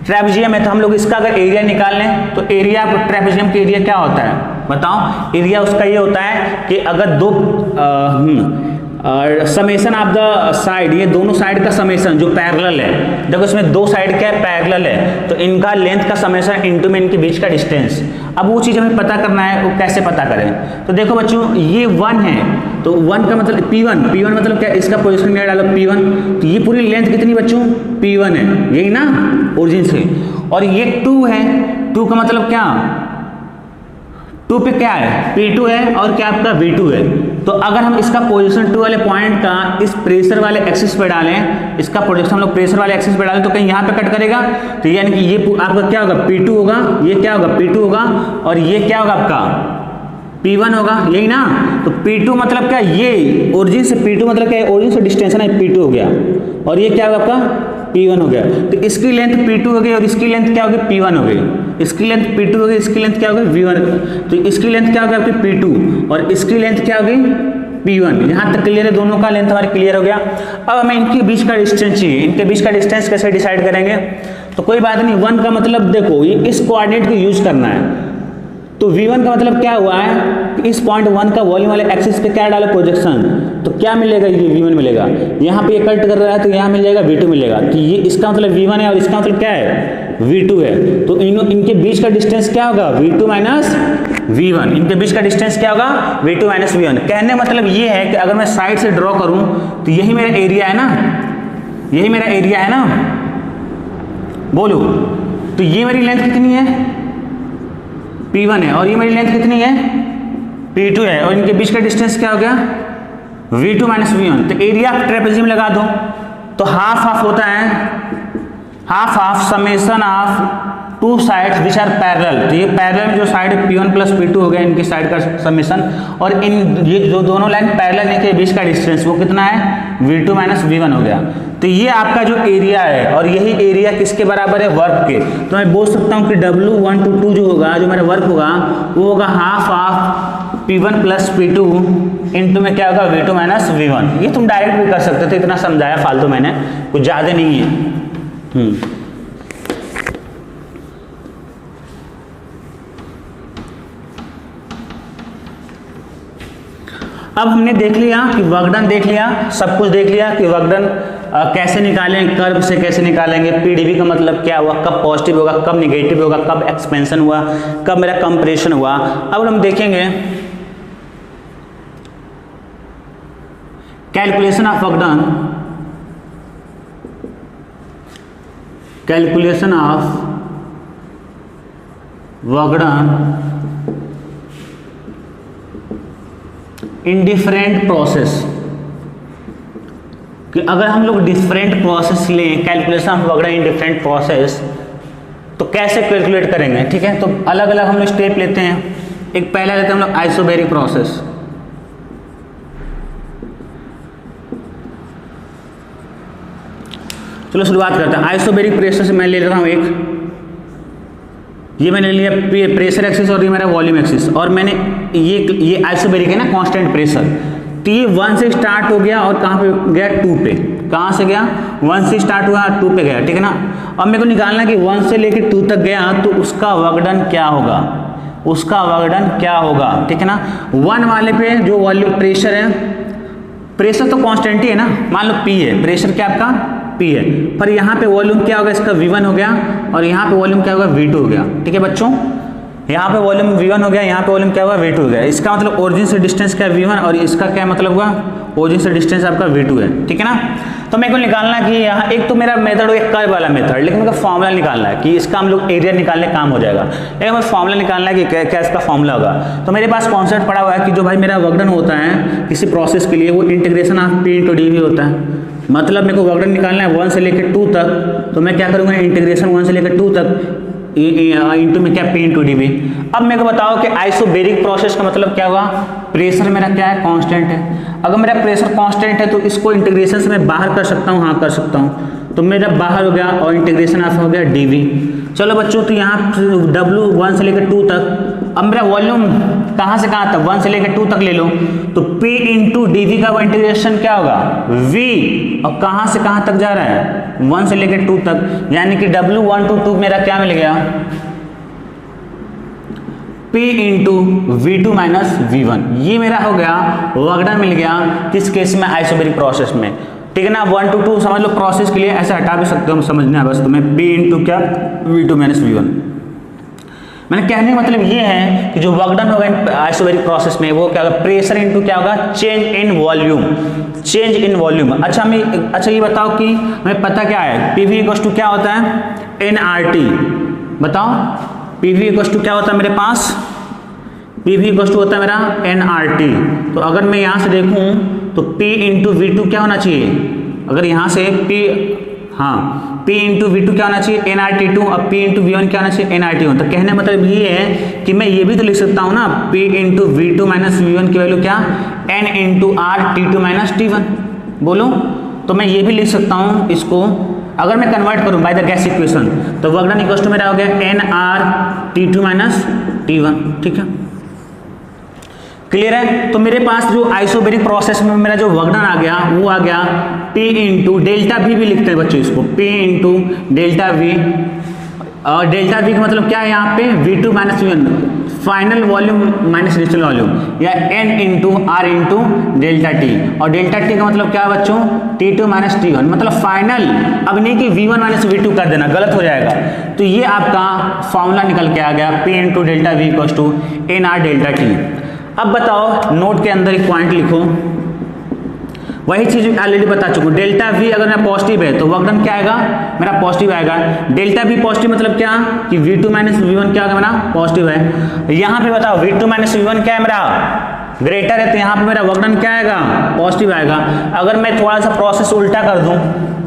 ट्रेपेजियम है तो हम लोग इसका अगर एरिया निकाल लें तो एरिया ट्रेपेजियम का एरिया क्या होता है बताओ। एरिया उसका ये होता है कि अगर दो समेशन ऑफ द साइड, ये दोनों साइड का समेशन जो पैरेलल है, देखो इसमें दो साइड क्या है पैरेलल है, तो इनका लेंथ का समेशन इंटू में इनके बीच का डिस्टेंस। अब वो चीज़ हमें पता करना है, वो कैसे पता करें। तो देखो बच्चों ये 1 है तो 1 का मतलब P1 मतलब क्या, इसका पोजीशन में डालो P1, तो ये पूरी लेंथ कितनी बच्चों P1 है, यही ना ओरिजिन से। और ये 2 है, 2 का मतलब क्या, 2 पे क्या है P2 है और क्या आपका V2 है। तो अगर हम इसका पोजीशन 2 वाले पॉइंट का इस प्रेशर वाले एक्सिस पे डालें, इसका प्रोजेक्शन हम लोग प्रेशर वाले एक्सिस पे डालें तो कहीं यहाँ पे कट करेगा, तो यानी कि ये आपका क्या होगा P2 होगा, ये क्या होगा P2 होगा और ये क्या होगा आपका P1 होगा, यही ना। तो P2 मतलब क्या, ये ओरिजिन से P2 मतलब क्या, ओरिजिन से डिस्टेंस है P2 हो गया और ये क्या होगा आपका P1 हो गया। तो इसकी लेंथ P2 हो गई और इसकी लेंथ क्या होगी P1 हो गई। इसकी लेंथ P2 हो गई, इसकी लेंथ क्या हो गई V1। तो इसकी लेंथ क्या हो गई आपकी P2 और इसकी लेंथ क्या हो गई P1। यहाँ तक क्लियर है, दोनों का लेंथ हमारे क्लियर हो गया। अब हमें इनके बीच का डिस्टेंस चाहिए, इनके बीच का डिस्टेंस कैसे डिसाइड करेंगे। तो कोई बात नहीं, 1 का मतलब देखो ये इस कोऑर्डिनेट को यूज करना है। तो V1 का मतलब क्या हुआ है, इस पॉइंट 1 का वॉल्यूम वाले एक्सिस पे क्या डालो प्रोजेक्शन, तो क्या मिलेगा, ये V1 मिलेगा। यहाँ पे ये कट कर रहा है तो यहाँ मिल जाएगा V2 मिलेगा। तो ये इसका मतलब V1 है और इसका मतलब क्या है V2 है। तो इनके बीच का डिस्टेंस क्या होगा V2 माइनस V1। इनके बीच का डिस्टेंस क्या होगा V2 माइनस V1। कहने मतलब ये है कि अगर मैं साइड से ड्रॉ करूं तो यही मेरा एरिया है ना, यही मेरा एरिया है ना, बोलो। तो ये मेरी लेंथ कितनी है P1 है और ये मेरी लेंथ कितनी है P2 है और इनके बीच का डिस्टेंस क्या हो गया V2 माइनस V1। तो एरिया ऑफ ट्रेपेजियम लगा दो, तो हाफ होता है half summation of 2 sides which are parallel. तो ये पैरेलल में जो साइड P1 प्लस P2 हो गया, इनकी साइड का समेशन, और इन ये जो दोनों लाइन पैरेलल इनके बीच का डिस्टेंस वो कितना है V2 माइनस V1 हो गया। तो ये आपका जो एरिया है और यही एरिया किसके बराबर है वर्क के। तो मैं बोल सकता हूँ कि W1 to 2 जो होगा, जो मेरा वर्क होगा वो होगा half of P1 plus P2 into में क्या होगा V2 माइनस V1। ये तुम डायरेक्ट भी कर सकते थे, इतना समझाया फालतू मैंने, कुछ ज़्यादा नहीं है। अब हमने देख लिया कि वर्क डन, देख लिया सब कुछ, देख लिया कि वर्क डन कैसे निकालें, कर्व से कैसे निकालेंगे, पीडीवी का मतलब क्या हुआ, कब पॉजिटिव होगा, कब निगेटिव होगा, कब एक्सपेंशन हुआ, कब मेरा कंप्रेशन हुआ। अब हम देखेंगे calculation of work done, calculation of work done in different process. कि अगर हम लोग डिफरेंट प्रोसेस लें, calculation of work done in different process, तो कैसे कैलकुलेट करेंगे। ठीक है, तो अलग अलग हम लोग स्टेप लेते हैं। एक पहला लेते हैं हम लोग आइसोबैरिक प्रोसेस। चलो शुरुआत करते हैं। आइसोबैरिक प्रेशर से मैं ले रहा हूँ एक, ये मैंने लिया प्रेशर एक्सिस और ये मेरा वॉल्यूम एक्सिस, और मैंने ये आइसोबैरिक है ना कांस्टेंट प्रेशर। तो ये 1 से स्टार्ट हो गया और कहाँ पे गया 2 पे। कहाँ से गया 1 से स्टार्ट हुआ 2 पे गया, ठीक है ना। अब मेरे को निकालना कि 1 से लेकर 2 तक गया तो उसका वर्क डन क्या होगा, उसका वर्क डन क्या होगा, ठीक है ना। 1 वाले पे जो वॉल्यूम प्रेशर है, प्रेशर तो कांस्टेंट ही है ना, मान लो P है, प्रेशर क्या आपका P है, पर यहाँ पे वॉल्यूम क्या होगा इसका V1 हो गया और यहाँ पे वॉल्यूम क्या होगा V2 हो गया। ठीक है बच्चों, यहाँ पे वॉल्यूम V1 हो गया, यहाँ पे वॉल्यूम क्या हुआ V2 हो गया। इसका मतलब ओरिजिन से डिस्टेंस क्या है V1 और इसका क्या मतलब हुआ ओरिजिन से डिस्टेंस आपका V2 है, ठीक है ना। तो मेरे को निकालना कि यहाँ एक तो मेरा मेथड हो एक कर्व वाला मेथड, लेकिन मेरे को फॉर्मूला निकालना है कि इसका हम लोग एरिया निकालने काम हो जाएगा। लेकिन हमें फॉर्मूला निकालना है कि क्या इसका फॉर्मूला होगा। तो मेरे पास कॉन्सेप्ट पड़ा हुआ है कि जो भाई मेरा वर्क डन होता है किसी प्रोसेस के लिए वो integration of P into D होता है। मतलब मेरे को वर्क डन निकालना है 1 से लेकर 2 तक, तो मैं क्या करूँगा इंटीग्रेशन 1 से लेकर 2 तक इंटू में क्या P इंटू डी बी। अब मेरे को बताओ कि आइसोबैरिक प्रोसेस का मतलब क्या हुआ, प्रेशर मेरा क्या है कांस्टेंट है। अगर मेरा प्रेशर कांस्टेंट है तो इसको इंटीग्रेशन से मैं बाहर कर सकता हूँ, हाँ कर सकता हूँ। तो मेरा बाहर हो गया और इंटीग्रेशन ऑफ हो गया dv। चलो बच्चों, तो यहाँ W 1 से लेकर 2 तक, अब मेरा वॉल्यूम कहाँ से कहाँ तक, 1 से लेकर 2 तक ले लो, तो P इंटू dv का इंटीग्रेशन क्या होगा v, और कहाँ से कहाँ तक जा रहा है 1 से लेकर 2 तक, यानी कि W1 to 2 मेरा क्या मिल गया P into V2 minus V1, ये मेरा हो गया वर्क डन मिल गया किस केस में, आइसोबैरिक प्रोसेस में। ठीक है ना, 1 to 2 समझ लो प्रोसेस के लिए, ऐसे हटा भी सकते हो, समझना है बस तुम्हें, P इंटू क्या V2 माइनस V1। मैंने कहने का मतलब ये है कि जो वर्क डन होगा आइसोबैरिक प्रोसेस में वो क्या होगा, प्रेशर इंटू क्या होगा, change in volume, change in volume. अच्छा ये बताओ कि हमें पता क्या है, PV इक्वल्स टू क्या होता है nRT, बताओ PV इक्वल्स टू क्या होता है मेरे पास, PV इक्वल्स टू होता है मेरा nRT। तो अगर मैं यहाँ से देखूँ तो P इंटू V2 क्या होना चाहिए, अगर यहाँ से P इंटू V2 क्या होना चाहिए nRT2, और P इंटू V1 क्या होना चाहिए nRT1। तो कहने मतलब ये है कि मैं ये भी तो लिख सकता हूँ ना, P into V2 minus V1 की वैल्यू क्या, N into R T2 minus T1, बोलो, तो मैं ये भी लिख सकता हूँ इसको, अगर मैं कन्वर्ट करूँ बाय द गैस इक्वेशन, तो वर्क डन इक्वल्स टू मेरा हो गया nR T2 माइनस T1। ठीक है, क्लियर है। तो मेरे पास जो आइसोबैरिक प्रोसेस में मेरा जो वर्क डन आ गया वो आ गया P इंटू डेल्टा V भी लिखते हैं बच्चों इसको, P इंटू डेल्टा V, और डेल्टा V का मतलब क्या है यहाँ पे V2 minus V1, final volume minus initial volume, या N into R into delta T, और डेल्टा T का मतलब क्या है बच्चों T2 माइनस T1, मतलब फाइनल, अब नहीं कि V1 माइनस V2 कर देना, गलत हो जाएगा। तो ये आपका फॉर्मूला निकल के आ गया P into delta V equals to NR delta T। अब बताओ नोट के अंदर एक पॉइंट लिखो, वही चीज ऑलरेडी बता चुका हूं, डेल्टा V अगर मेरा पॉजिटिव है तो वर्क डन क्या आएगा मेरा पॉजिटिव आएगा, डेल्टा V पॉजिटिव मतलब क्या कि V2 माइनस V1 क्या होगा मेरा पॉजिटिव है। यहाँ पे बताओ V2 माइनस V1 क्या है मेरा ग्रेटर है, तो यहाँ पे मेरा वर्क डन क्या आएगा पॉजिटिव आएगा। अगर मैं थोड़ा सा प्रोसेस उल्टा कर दूं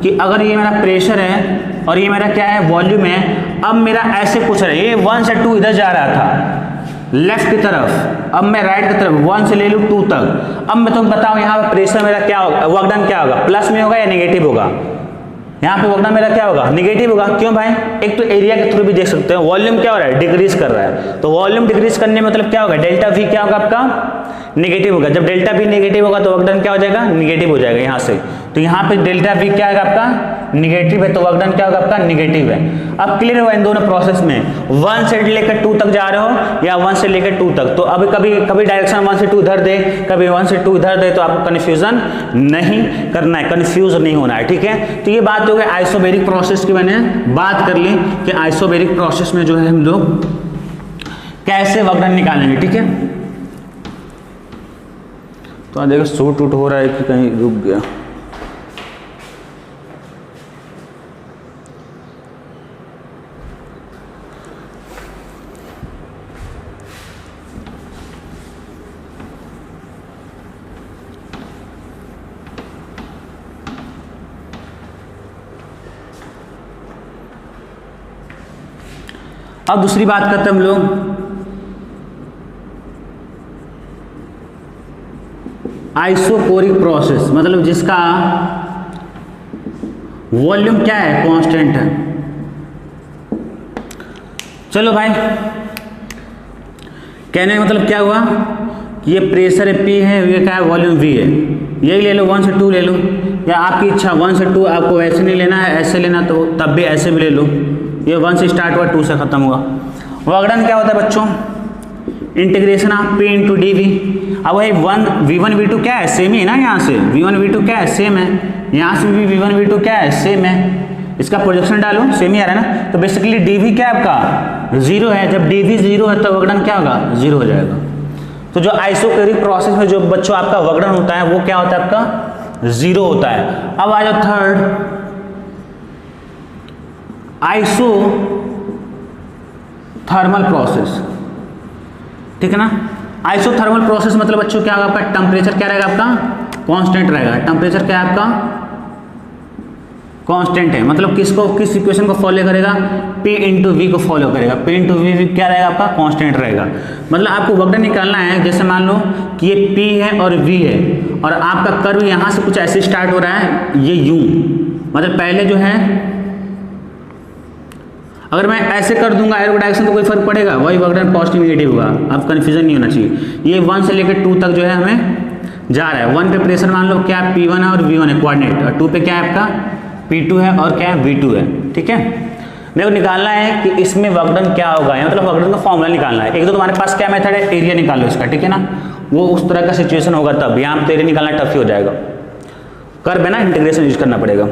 कि अगर ये मेरा प्रेशर है और ये मेरा क्या है वॉल्यूम है, अब मेरा ऐसे कुछ है, ये 1 से 2 इधर जा रहा था लेफ्ट की तरफ, अब मैं राइट की तरफ 1 से ले लूँ 2 तक, अब मैं तुम्हें बताऊं यहाँ पे प्रेशर मेरा क्या होगा, वर्क डन क्या होगा, प्लस में होगा या नेगेटिव होगा, यहाँ पे वर्क डन मेरा क्या होगा नेगेटिव होगा। क्यों भाई, एक तो एरिया के थ्रू भी देख सकते हो, वॉल्यूम क्या हो रहा है डिक्रीज कर रहा है, तो वॉल्यूम डिक्रीज करने में मतलब क्या होगा डेल्टा V क्या होगा आपका नेगेटिव होगा, जब डेल्टा V नेगेटिव होगा तो वर्क डन क्या हो जाएगा नेगेटिव हो जाएगा यहाँ से, तो यहाँ पे डेल्टा V क्या आएगा आपका निगेटिव है, तो वर्क डन क्या होगा आपका निगेटिव है। अब क्लियर हुआ इन दोनों प्रोसेस में, 1 से लेकर 2 तक जा रहे हो या 1 से लेकर 2 तक, तो अब कभी डायरेक्शन 1 से 2 इधर दे, कभी 1 से 2 इधर दे, तो आपको कंफ्यूजन नहीं करना है, कंफ्यूज नहीं होना है। ठीक है, तो ये बात हो गई आइसोबैरिक प्रोसेस की, मैंने बात कर ली कि आइसोबैरिक प्रोसेस में जो है हम लोग कैसे वर्क डन निकालेंगे। ठीक है, तो देखो शूट उट हो रहा है कि कहीं रुक गया, अब दूसरी बात करते हैं हम लोग आइसोकोरिक प्रोसेस, मतलब जिसका वॉल्यूम क्या है कांस्टेंट है। चलो भाई, कहने का मतलब क्या हुआ कि ये प्रेशर है P है, ये क्या है वॉल्यूम V है, यही ले लो 1 से 2 ले लो, या आपकी इच्छा 1 से 2 आपको ऐसे नहीं लेना है ऐसे लेना तो तब भी ऐसे भी ले लो, ये 1 से स्टार्ट हुआ 2 से खत्म हुआ। वर्क डन क्या होता है बच्चों integration of P into d v. अब वही V1 V2 क्या है सेम ही है ना, यहाँ से V1 V2 क्या है सेम है, यहाँ से भी V1 V2 क्या है सेम है, इसका प्रोजेक्शन डालो सेम ही आ रहा है ना, तो बेसिकली dV क्या है आपका 0 है, जब dV 0 है तो वर्क डन क्या होगा 0 हो जाएगा। तो जो आइसोकोरिक प्रोसेस में जो बच्चों आपका वर्क डन होता है वो क्या होता है आपका 0 होता है। अब आ जाओ थर्ड आइसो थर्मल प्रोसेस, ठीक है ना। आइसोथर्मल प्रोसेस मतलब बच्चों क्या होगा आपका टेम्परेचर क्या रहेगा आपका कांस्टेंट रहेगा, टेम्परेचर क्या है आपका कांस्टेंट है, मतलब किस इक्वेशन को फॉलो करेगा P इंटू वी को फॉलो करेगा, P इंटू वी क्या रहेगा आपका कांस्टेंट रहेगा। मतलब आपको वर्क डन निकालना है, जैसे मान लो कि ये P है और V है और आपका कर्व यहाँ से कुछ ऐसे स्टार्ट हो रहा है ये U, मतलब पहले जो है अगर मैं ऐसे कर दूंगा एरो डायरेक्शन तो कोई फर्क पड़ेगा, वही वर्क डन पॉजिटिव नेगेटिव होगा। अब कन्फ्यूजन नहीं होना चाहिए। ये 1 से लेकर 2 तक जो है हमें जा रहा है। 1 पे प्रेशर मान लो क्या P1 है और V1 है कोऑर्डिनेट, और 2 पे क्या है आपका P2 है और क्या है V2 है। ठीक है, मेरे को निकालना है कि इसमें वर्क डन क्या होगा, मतलब वर्क डन का फॉर्मूला निकालना है। एक तो तुम्हारे पास क्या मेथड है, एरिया निकाल लो इसका, ठीक है ना। वो उस तरह का सिचुएशन होगा तब, यहाँ पे एरिया निकालना टफ ही हो जाएगा, कर बिना इंटीग्रेशन यूज करना पड़ेगा।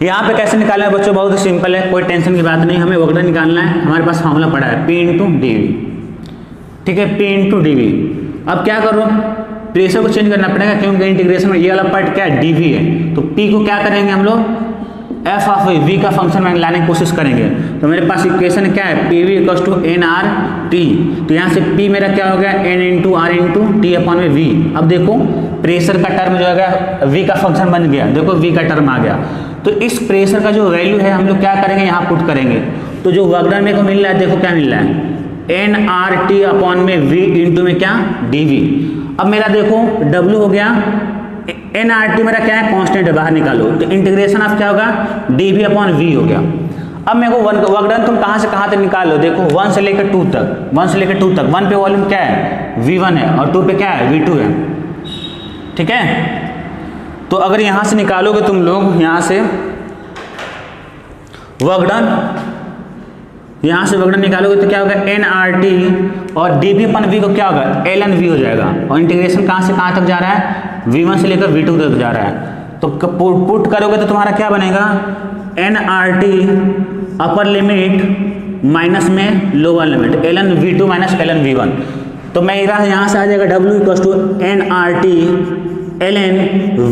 यहाँ पे कैसे निकालना है बच्चों, बहुत ही सिंपल है, कोई टेंशन की बात नहीं। हमें वर्क डन निकालना है, हमारे पास फॉर्मूला पड़ा है P इंटू dV, ठीक है, P इंटू dV। अब क्या करो, प्रेशर को चेंज करना पड़ेगा क्योंकि इंटीग्रेशन में ये वाला पार्ट क्या है dV है, तो P को क्या करेंगे हम लोग f ऑफ v का फंक्शन में लाने की कोशिश करेंगे। तो मेरे पास इक्वेशन क्या है PV इक्वल्स टू nRT, तो यहाँ से P मेरा क्या हो गया n into R into T upon में V। अब देखो प्रेशर का टर्म जो है V का फंक्शन बन गया, देखो V का टर्म आ गया। तो इस प्रेशर का जो वैल्यू है हम लोग क्या करेंगे, यहाँ पुट करेंगे। तो जो वर्क डन मेरे को मिल रहा है, देखो क्या मिल रहा है nRT अपॉन में V इंटू में क्या dV। अब मेरा देखो W हो गया, nRT मेरा क्या है कांस्टेंट है, बाहर निकालो, तो इंटीग्रेशन ऑफ क्या होगा dV अपॉन V हो गया। अब मेरे को वर्क डन तुम कहाँ से कहाँ तक निकालो, देखो 1 से लेकर 2 तक, 1 से लेकर 2 तक। 1 पे वॉल्यूम क्या है V1 है और 2 पे क्या है V2 है, ठीक है। तो अगर यहाँ से निकालोगे तुम लोग, यहाँ से वर्क डन, यहाँ से वर्क डन निकालोगे तो क्या होगा nRT और dV अपन V को क्या होगा ln V हो जाएगा। और इंटीग्रेशन कहाँ से कहाँ तक जा रहा है, V1 से लेकर V2 तक जा रहा है। तो पुट करोगे तो तुम्हारा क्या बनेगा nRT अपर लिमिट माइनस में lower limit ln V2 minus ln V1। तो मेरा यहाँ से आ जाएगा W equals to nRT ln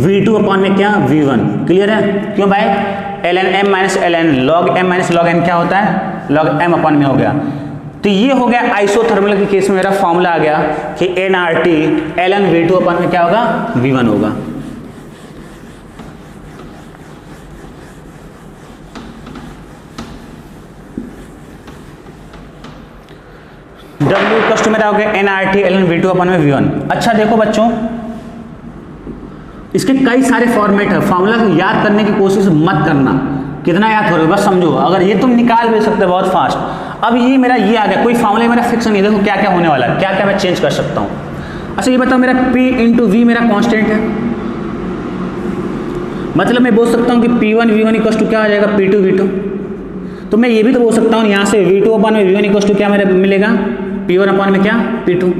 V2 upon में क्या V1। क्लियर है, क्यों भाई ln m minus ln log m minus log n क्या होता है log m अपॉन में हो गया। तो ये हो गया आइसोथर्मल के केस में मेरा फॉर्मूला आ गया कि nRT ln V2 अपॉन में क्या होगा V1 होगा। W इक्वल्स टू मेरा हो गया nRT ln V2 अपॉन में V1। अच्छा देखो बच्चों, इसके कई सारे फॉर्मेट है, फार्मूला को याद करने की कोशिश मत करना, कितना याद करोगे बस समझो। अगर ये तुम निकाल भी सकते हो बहुत फास्ट। अब ये मेरा ये आ गया, कोई फार्मूला मेरा फिक्स नहीं, देखो क्या क्या होने वाला है, क्या क्या मैं चेंज कर सकता हूँ। अच्छा ये बताओ, मेरा P इंटू V मेरा कांस्टेंट है, मतलब मैं बोल सकता हूँ कि P1 V1 इक्वल्स टू क्या आ जाएगा P2 V2। तो मैं ये भी तो बोल सकता हूँ यहाँ से V2 अपॉन में V1 इक्वल्स टू क्या मेरे मिलेगा P1 अपॉन में क्या P2।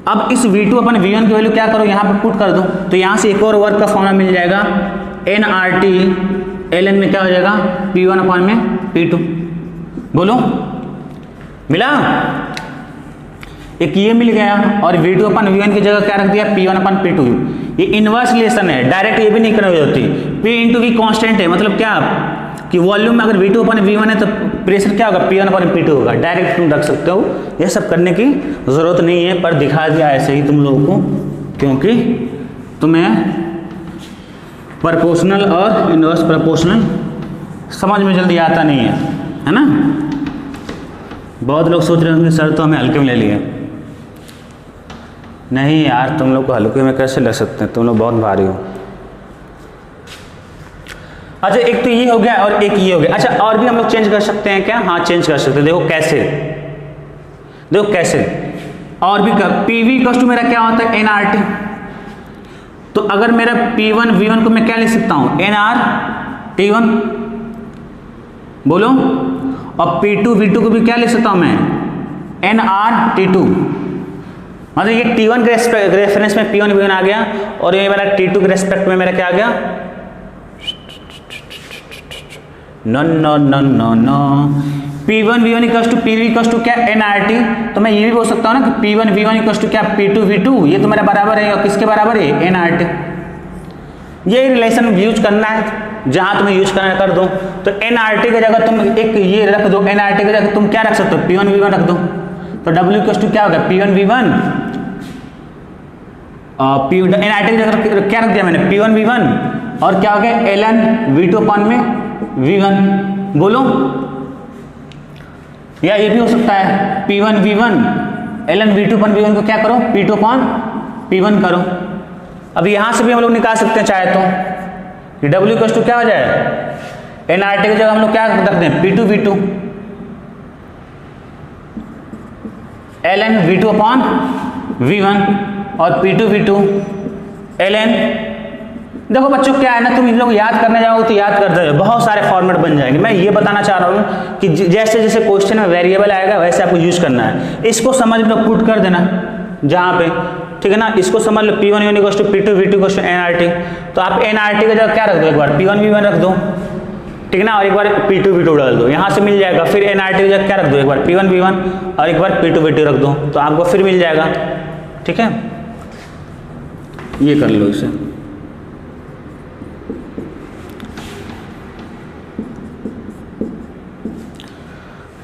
अब इस V2 अपन V1 की वैल्यू क्या करो, यहाँ पे पुट कर दो, तो यहाँ से एक और वर्क का फॉर्मूला मिल जाएगा nRT ln में क्या हो जाएगा P1 अपॉन में P2। बोलो मिला, एक ये मिल गया, और V2 अपन V1 की जगह क्या रख दिया P1 अपन P2। ये इनवर्स रिलेशन है, डायरेक्ट ये भी नहीं करनी होती। P इंटू V कॉन्स्टेंट है, मतलब क्या कि वॉल्यूम में अगर V2 अपन V1 है तो प्रेशर क्या होगा P1 अपन P2 होगा। डायरेक्ट तुम रख सकते हो, ये सब करने की ज़रूरत नहीं है, पर दिखा दिया ऐसे ही तुम लोगों को, क्योंकि तुम्हें प्रोपोर्शनल और इनवर्स प्रोपोर्शनल समझ में जल्दी आता नहीं है ना। बहुत लोग सोच रहे होंगे सर तो हमें हल्के में ले लिए। नहीं यार, तुम लोग को हल्के में कैसे ले सकते हैं, तुम लोग बहुत भारी हो। अच्छा एक तो ये हो गया और एक ये हो गया। अच्छा और भी हम लोग चेंज कर सकते हैं क्या, हाँ चेंज कर सकते हैं। देखो कैसे, देखो कैसे, और भी कर PV इक्वल्स टू मेरा क्या होता है nRT। तो अगर मेरा P1 V1 को मैं क्या लिख सकता हूँ nRT1, बोलो, और P2 V2 को भी क्या लिख सकता हूँ मैं nRT2। मतलब ये T1 के रेफरेंस में P1 V1 आ गया, और ये मेरा T2 के रेस्पेक्ट में मेरा क्या आ गया, no no no no no, P1 V1 equals to PV equals to क्या nRT। तो मैं ये भी बोल सकता हूँ ना कि P1 V1 इक्वल्स टू क्या P2 V2, ये तो मेरा बराबर है, और किसके बराबर है nRT। ये रिलेशन यूज करना है, जहां तुम्हें यूज करना कर दो। तो nRT की जगह तुम एक ये रख दो, nRT की जगह तुम क्या रख सकते हो P1 V1 रख दो। तो W इक्वल्स टू क्या होगा P1 V1, nRT की जगह क्या रख दिया मैंने P1 V1, और क्या हो गया ln V2 अपॉन में V1। बोलो, या ये भी हो सकता है P1 V1 ln V2 upon V1 को क्या करो P2 अपॉन P1 करो। अब यहां से भी हम लोग निकाल सकते हैं चाहे तो, कि W इक्वल टू क्या हो जाए, nRT की जगह हम लोग क्या रख दें, P2 V2 ln V2 upon V1 और P2 V2 ln। देखो बच्चों क्या है ना, तुम इन लोग याद करने जाओ तो याद करते हो, बहुत सारे फॉर्मेट बन जाएंगे। मैं ये बताना चाह रहा हूँ कि जैसे जैसे क्वेश्चन में वेरिएबल आएगा वैसे आपको यूज करना है। इसको समझ लो, पुट कर देना जहाँ पे, ठीक है ना। इसको समझ लो P1 V1 equal to P2 V2 equal to nRT। तो आप nRT की जगह क्या रख दो, एक बार P1 V1 रख दो, ठीक है ना, और एक बार P2 V2 डाल दो, यहाँ से मिल जाएगा। फिर nRT की जगह क्या रख दो, एक बार P1 V1 और एक बार P2 V2 रख दो, तो आपको फिर मिल जाएगा, ठीक है। ये कर लो इसे।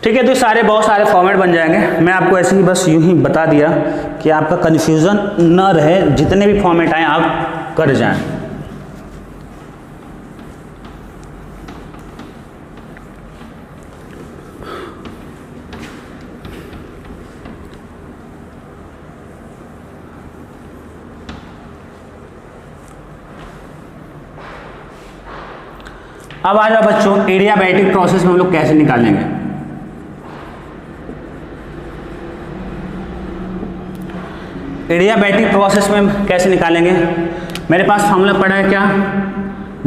ठीक है, तो सारे बहुत सारे फॉर्मेट बन जाएंगे। मैं आपको ऐसे ही बस यूं ही बता दिया कि आपका कन्फ्यूज़न न रहे, जितने भी फॉर्मेट आए आप कर जाएं। अब आ जाओ बच्चों, एडियाबैटिक प्रोसेस में हम लोग कैसे निकालेंगे। एडियाबैटिक प्रोसेस में कैसे निकालेंगे, मेरे पास फॉर्मूला पड़ा है क्या,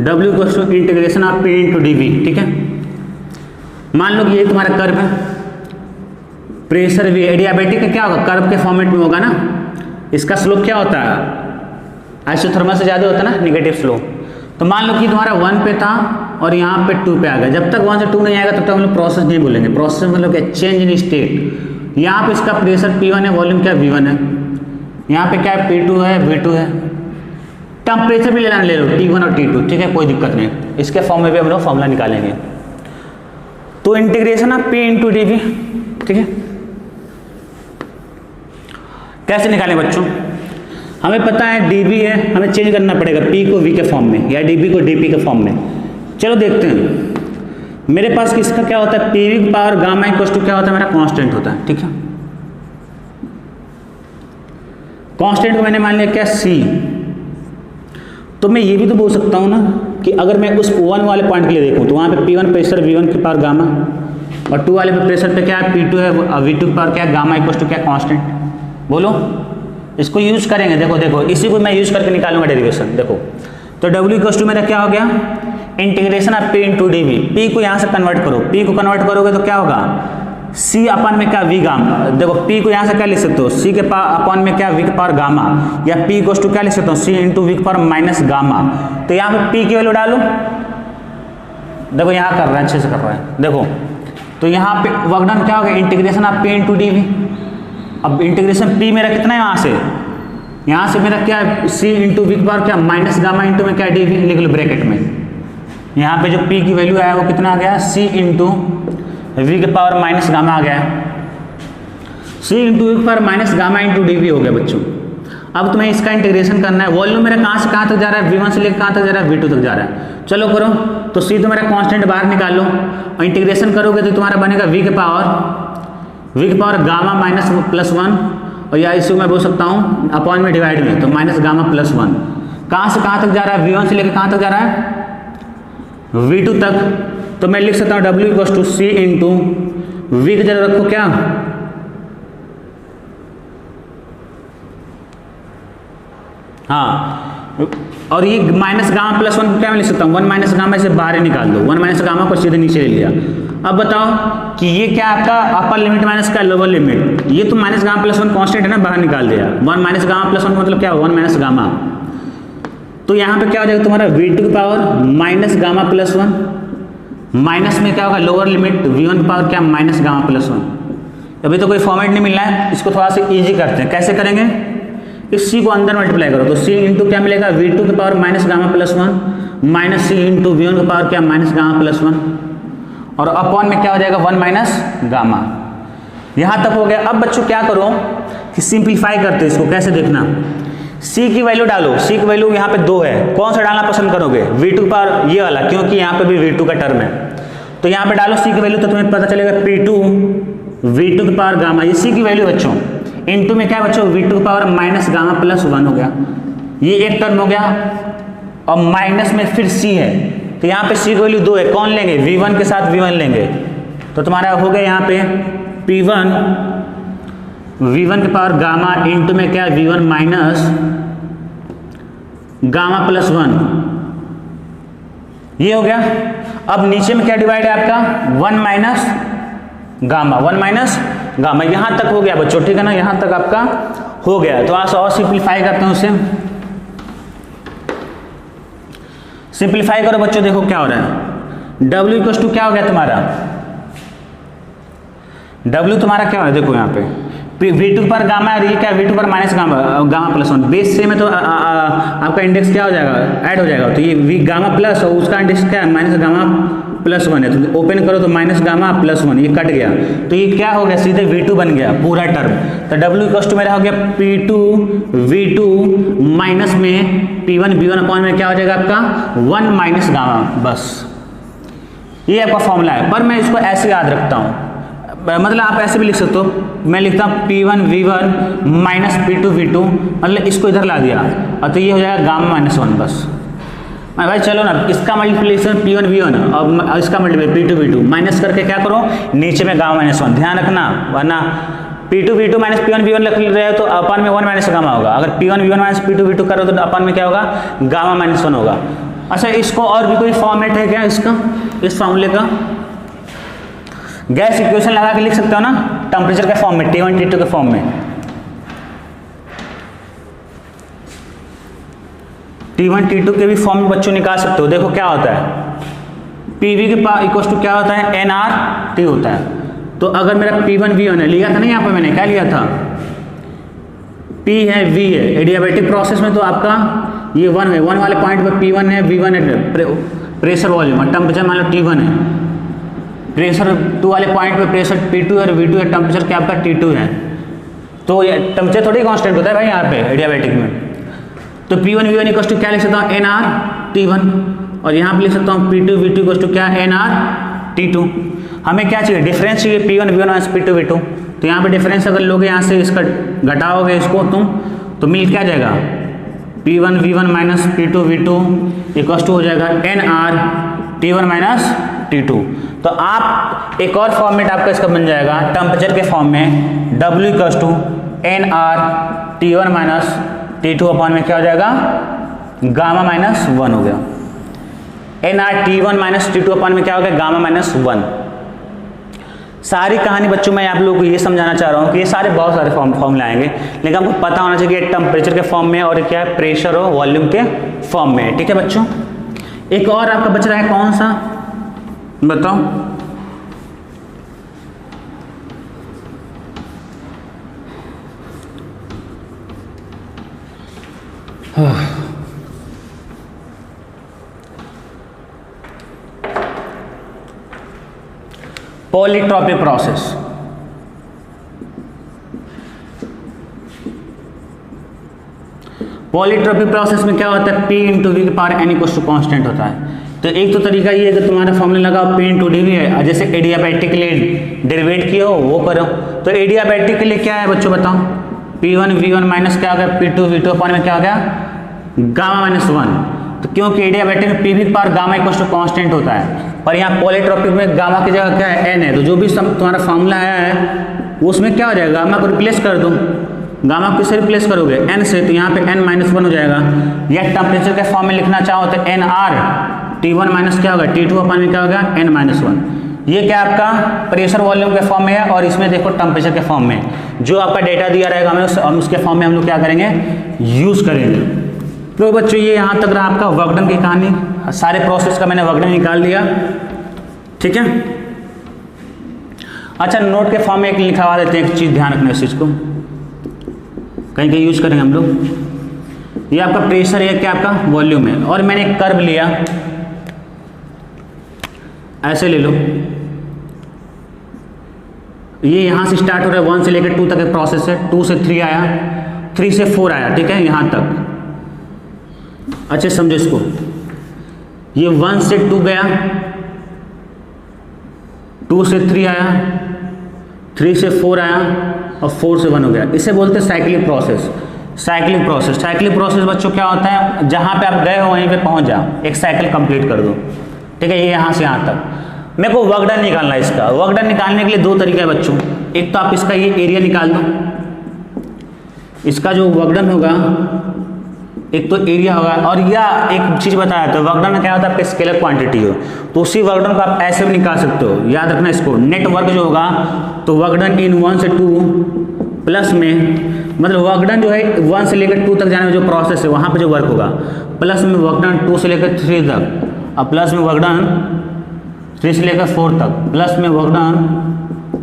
W equal to integration of P into dV, ठीक है। मान लो कि ये तुम्हारा कर्व है, प्रेशर भी एडियाबैटिक का क्या होगा, कर्व के फॉर्मेट में होगा ना। इसका स्लोप क्या होता है, आइसोथर्मल से ज़्यादा होता है ना, नेगेटिव स्लोप। तो मान लो कि तुम्हारा 1 पे था और यहाँ पे 2 पे आ गया। जब तक 1 से 2 नहीं आएगा तब तक हम लोग प्रोसेस नहीं बोलेंगे। प्रोसेस मतलब क्या, चेंज इन स्टेट। यहाँ पे इसका प्रेशर P1 है, वॉल्यूम क्या V1 है, यहाँ पे क्या है P2 है, V2 है। टेम्परेचर भी लेना ले लो, T1 और T2, ठीक है, कोई दिक्कत नहीं। इसके फॉर्म में भी हम लोग फॉर्मूला निकालेंगे। तो integration of P into dV, ठीक है। कैसे निकालें बच्चों, हमें पता है dV है, हमें चेंज करना पड़ेगा P को V के फॉर्म में या dV को dP के फॉर्म में। चलो देखते हैं। मेरे पास किसका क्या होता है, PV की पावर गामा इक्वल टू क्या होता है, मेरा कांस्टेंट होता है, ठीक है। कांस्टेंट को मैंने मान लिया क्या, C। तो मैं ये भी तो बोल सकता हूँ ना कि अगर मैं उस 1 वाले पॉइंट के लिए देखूँ तो वहाँ पे P1 प्रेशर V1 की पावर गामा, और 2 वाले पे प्रेशर पे क्या है, P2 है, V2 की पावर क्या है, गामा इक्वल टू क्या, कांस्टेंट। बोलो, इसको यूज करेंगे। देखो देखो, इसी को मैं यूज करके निकालूंगा डेरिवेशन। देखो तो W इक्वल टू मेरा क्या हो गया, integration of P into dV। P को यहाँ से कन्वर्ट करो, P को कन्वर्ट करोगे तो क्या होगा, C अपन में क्या, V गामा। देखो P को यहाँ से क्या लिख सकते हो, C के अपन में क्या, V के पावर गामा, या P इक्वल टू क्या लिख सकते हो, C इंटू V के पावर माइनस गामा। तो यहाँ पे P की वैल्यू डालो। देखो यहाँ कर रहे हैं, अच्छे से कर रहे हैं। देखो तो यहाँ पे वर्क डन क्या हो गया, integration of P into dV। अब इंटीग्रेशन P मेरा कितना है, यहाँ से मेरा क्या है, C इंटू V की पावर क्या, माइनस गामा इंटू में क्या, dV लिख लो ब्रैकेट में। यहाँ पे जो P की वैल्यू आया वो कितना आ गया, C इंटू V के पावर माइनस गामा आ गया। C इंटू V के power minus gamma into dV हो गया बच्चों। अब तुम्हें इसका इंटीग्रेशन करना है। वॉल्यूम मेरा कहाँ से कहाँ तक जा रहा है, V1 से लेकर कहाँ तक जा रहा है, V2 तक जा रहा है। चलो करो, तो C तो मेरा कांस्टेंट बाहर निकाल लो और इंटीग्रेशन करोगे तो तुम्हारा बनेगा V के पावर गामा माइनस +1, और या इसी मैं बोल सकता हूँ अपॉन में डिवाइड में, तो माइनस गामा +1। कहाँ से कहाँ तक जा रहा है, V1 से लेकर कहाँ तक जा रहा है, V2 तक। तो मैं लिख सकता हूँ W equal to C into V की जगह रखो क्या, हाँ, और ये माइनस गामा +1 क्या मैं लिख सकता हूँ, 1 माइनस गामा से बाहर ही निकाल दो, 1 माइनस गामा को सीधे नीचे ले लिया। अब बताओ कि ये क्या आपका अपर लिमिट माइनस का लोअर लिमिट, ये तो माइनस गामा +1 कांस्टेंट है ना, बाहर निकाल दिया। 1 माइनस गामा +1 मतलब क्या, 1 माइनस गामा। तो यहाँ पे क्या हो जाएगा तुम्हारा V2 की पावर माइनस गामा +1, माइनस में क्या होगा, लोअर लिमिट V1 की पावर क्या, माइनस गामा +1। अभी तो कोई फॉर्मेट नहीं मिल रहा है, इसको थोड़ा सा इजी करते हैं। कैसे करेंगे, इस C को अंदर मल्टीप्लाई करो, तो C इंटू क्या मिलेगा, V2 की power minus gamma +1 minus C into V1 की पावर क्या, माइनस गामा +1, और अपॉन में क्या हो जाएगा, 1 माइनस गामा। यहाँ तक हो गया। अब बच्चों क्या करो कि सिंप्लीफाई करते हैं इसको। कैसे देखना, C की वैल्यू डालो। C की वैल्यू यहाँ पे 2 है, कौन सा डालना पसंद करोगे, V2 की पावर ये वाला, क्योंकि यहाँ पे भी V2 का टर्म है। तो यहाँ पे डालो C की वैल्यू, तो तुम्हें पता चलेगा P2 V2 की पावर गामा, ये C की वैल्यू बच्चों, इंटू में क्या बच्चों, V2 की पावर माइनस गामा +1 हो गया। ये एक टर्म हो गया। और माइनस में फिर C है, तो यहाँ पे C की वैल्यू 2 है, कौन लेंगे, V1 के साथ V1 लेंगे, तो तुम्हारा हो गया यहाँ पे P1 V1 के पावर गामा इंटू में क्या V1 माइनस गामा प्लस 1, ये हो गया। अब नीचे में क्या डिवाइड है आपका 1 माइनस गामा, 1 माइनस गामा, यहां तक हो गया बच्चों, ठीक है ना, यहां तक आपका हो गया। तो आज और सिंप्लीफाई करते हैं उसे, सिंप्लीफाई करो बच्चों, देखो क्या हो रहा है, W इक्वल टू क्या हो गया तुम्हारा, W तुम्हारा क्या हो रहा है, देखो यहाँ पे V2 पर गामा है, ये क्या V2 पर माइनस गामा प्लस 1, बेस से में तो आपका इंडेक्स क्या हो जाएगा, ऐड हो जाएगा, तो ये V गामा प्लस और उसका इंडेक्स क्या है माइनस गामा प्लस 1 है, तो ओपन करो तो माइनस गामा प्लस 1, ये कट गया, तो ये क्या हो गया, सीधे V2 बन गया पूरा टर्म। तो W इक्वल टू मेरा हो गया P2 V2 माइनस में P1 V1 अपॉन में क्या हो जाएगा आपका 1 माइनस गामा, बस ये आपका फॉर्मूला है। पर मैं इसको ऐसे याद रखता हूँ, मतलब आप ऐसे भी लिख सकते हो, मैं लिखता हूँ P1 V1 minus P2 V2, मतलब इसको इधर ला दिया और तो ये हो जाएगा गामा माइनस 1, बस भाई चलो ना, इसका मल्टीप्लिकेशन P1 V1 और इसका मल्टीप्लिकेशन P2 V2 माइनस करके क्या करो नीचे में गामा माइनस 1, ध्यान रखना, वरना P2 V2 minus P1 V1 लिख रहे हो तो अपन में 1 माइनस गामा होगा, अगर P1 V1 minus P2 V2 करो तो अपन में क्या होगा गामा माइनस 1 होगा। अच्छा, इसको और भी कोई फॉर्मेट है क्या इसका, इस फॉर्मूले का, गैस इक्वेशन लगा के लिख सकते हो ना, टेम्परेचर के फॉर्म में, T1 T2 के फॉर्म में, T1 T2 के भी फॉर्म में बच्चों निकाल सकते हो। देखो क्या होता है, PV के पास इक्वल टू क्या होता है nRT होता है। तो अगर मेरा P1 V1 है, लिया था ना यहाँ पर मैंने, क्या लिया था, P है V है, एडियाबैटिक प्रोसेस में तो आपका ये 1 है, 1 वाले पॉइंट पर P1 है V1 है, प्रेशर वॉल्यूम और टेम्परेचर मान लो T1 है, प्रेशर 2 वाले पॉइंट पे प्रेशर P2 और V2 है, टेम्परेचर क्या आपका T2 है, तो ये टेम्परेचर थोड़ी कांस्टेंट होता है भाई यहाँ पे एडियाबैटिक में। तो P1 V1 इक्वल टू क्या लिख सकता हूँ nRT1, और यहाँ पे लिख सकता हूँ P2 V2 इक्वल टू क्या nRT2। हमें क्या चाहिए, डिफरेंस चाहिए P1 V1 minus P2 V2, तो यहाँ पे डिफरेंस अगर लोगे यहाँ से इसका घटाओगे इसको तुम, तो मिल क्या जाएगा P1 V1 minus P2 V2 equal to हो जाएगा nRT1 माइनस T2। तो आप एक और फॉर्मेट आपका इसका बन जाएगा टेम्परेचर के फॉर्म में, W equal to nRT1 minus T2 upon में क्या हो जाएगा गामा माइनस 1 हो गया, nRT1 माइनस T2 अपॉन में क्या हो गया गामा माइनस 1। सारी कहानी बच्चों मैं आप लोगों को ये समझाना चाह रहा हूँ कि ये सारे बहुत सारे फॉर्मूले आएंगे, लेकिन आपको पता होना चाहिए कि टेम्परेचर के फॉर्म में और क्या है प्रेशर और वॉल्यूम के फॉर्म में, ठीक है बच्चों। एक और आपका बच रहा है कौन सा बताओ, पॉलीट्रॉपिक प्रोसेस। पॉलीट्रॉपिक प्रोसेस में क्या होता है, P इंटू वी के power n equal to constant होता है। तो एक तो तरीका ये है कि तुम्हारा फॉर्मूला लगाओ P इंटू डी वी है, जैसे एडियाबैटिक के लिए डेरिवेट किया हो वो करो। तो एडियाबैटिक के लिए क्या है बच्चों बताओ, P1 V1 माइनस क्या हो गया P2 V2 अपॉन में क्या हो गया गामा माइनस 1। तो क्योंकि एडियाबैटिक में P power gamma equal to constant होता है, पर यहाँ पॉलीट्रॉपिक में गामा की जगह क्या है n है, तो जो भी तुम्हारा फॉर्मूला आया है उसमें क्या हो जाएगा, गामा को रिप्लेस कर दो। गामा को किससे रिप्लेस करोगे n से, तो यहाँ पे n माइनस 1 हो जाएगा। या टेम्परेचर के फॉर्म में लिखना चाहो तो nRT1 माइनस क्या होगा T2 अपॉन में क्या होगा n माइनस 1। ये क्या आपका प्रेशर वॉल्यूम के फॉर्म में है, और इसमें देखो टेम्परेचर के फॉर्म में जो आपका डेटा दिया रहेगा हम उसके फॉर्म में हम लोग क्या करेंगे यूज करेंगे। तो बच्चों ये यहाँ तक रहा आपका वर्कडन की कहानी, सारे प्रोसेस का मैंने वर्कडन निकाल दिया, ठीक है। अच्छा नोट के फॉर्म में एक लिखवा देते हैं, एक चीज़ ध्यान रखना इस चीज़ को, कहीं कहीं यूज करेंगे हम लोग। ये आपका प्रेशर है, क्या आपका वॉल्यूम है, और मैंने एक कर्व लिया, ऐसे ले लो, ये यहाँ से स्टार्ट हो रहा है 1 से लेकर 2 तक एक प्रोसेस है, 2 से 3 आया, 3 से 4 आया, ठीक है यहाँ तक। अच्छे समझो इसको, ये 1 से 2 गया, 2 से 3 आया, 3 से 4 आया और 4 से 1 हो गया, इसे बोलते हैं साइक्लिक प्रोसेस। साइक्लिक प्रोसेस बच्चों क्या होता है, जहाँ पे आप गए हो वहीं पे पहुँच जाओ, एक साइकिल कंप्लीट कर दो, ठीक है। ये यहाँ से यहाँ तक मेरे को वर्क डन निकालना है। इसका वर्क डन निकालने के लिए दो तरीका है बच्चों। एक तो आप इसका ये एरिया निकाल दो, इसका जो वर्क डन होगा एक तो एरिया होगा, और या एक चीज़ बताया तो वर्क डन क्या होता है, आपका स्केलर क्वांटिटी हो, तो उसी वर्क डन को आप ऐसे भी निकाल सकते हो। याद रखना इसको, नेट वर्क जो होगा तो वर्क डन इन 1 से 2 प्लस में, मतलब वर्क डन जो है 1 से लेकर 2 तक जाने में जो प्रोसेस है वहाँ पे जो वर्क होगा, प्लस में वर्क डन 2 से लेकर 3 तक, और प्लस में वर्क डन 3 से लेकर 4 तक, प्लस में वर्क डन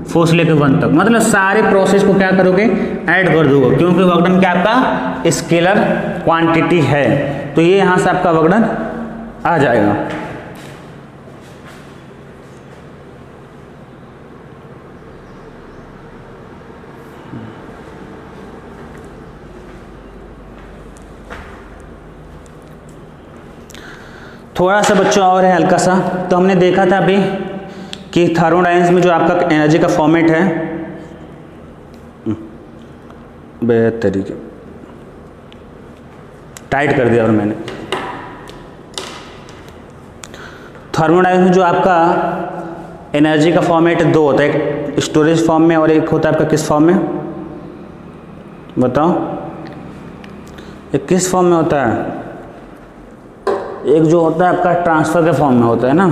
4 से लेकर 1 तक, मतलब सारे प्रोसेस को क्या करोगे, ऐड कर दोगे, क्योंकि वर्क डन क्या आपका स्केलर क्वांटिटी है। तो ये यहाँ से आपका वर्क डन आ जाएगा। थोड़ा सा बच्चों और है हल्का सा, तो हमने देखा था अभी कि थर्मोडायनेमिक्स में जो आपका एनर्जी का फॉर्मेट है, बेहतरीन टाइट कर दिया और मैंने, थर्मोडायनेमिक्स में जो आपका एनर्जी का फॉर्मेट दो होता है, एक स्टोरेज फॉर्म में और एक होता है आपका किस फॉर्म में, बताओ एक किस फॉर्म में होता है, एक जो होता है आपका ट्रांसफर के फॉर्म में होता है ना,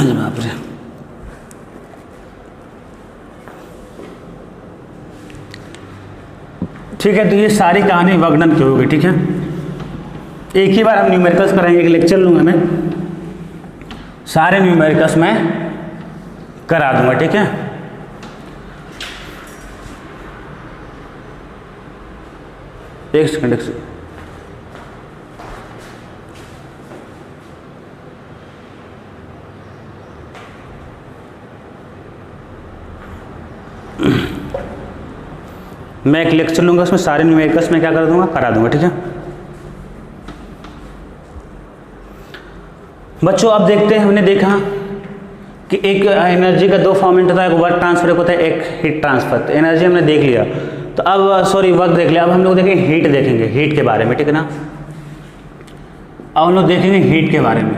बाप रे, ठीक है। तो ये सारी कहानी वर्क डन की होगी, ठीक है। एक ही बार हम न्यूमेरिकल्स कराएंगे, एक लेक्चर लूंगा मैं, सारे न्यूमेरिकल्स मैं करा दूंगा, ठीक है। एक सेकंड मैं एक लेक्चर लूंगा, उसमें सारे न्यूमेरिकल्स में क्या कर दूंगा, करा दूंगा, ठीक है बच्चों। अब देखते हैं, हमने देखा कि एक एनर्जी का दो फॉर्मेट होता है, एक वर्क ट्रांसफर होता है, एक हीट ट्रांसफर। तो एनर्जी हमने देख लिया, तो अब सॉरी वर्क देख लिया, अब हम लोग देखेंगे हीट, देखेंगे हीट के बारे में, ठीक है ना। अब हम लोग देखेंगे हीट के बारे में।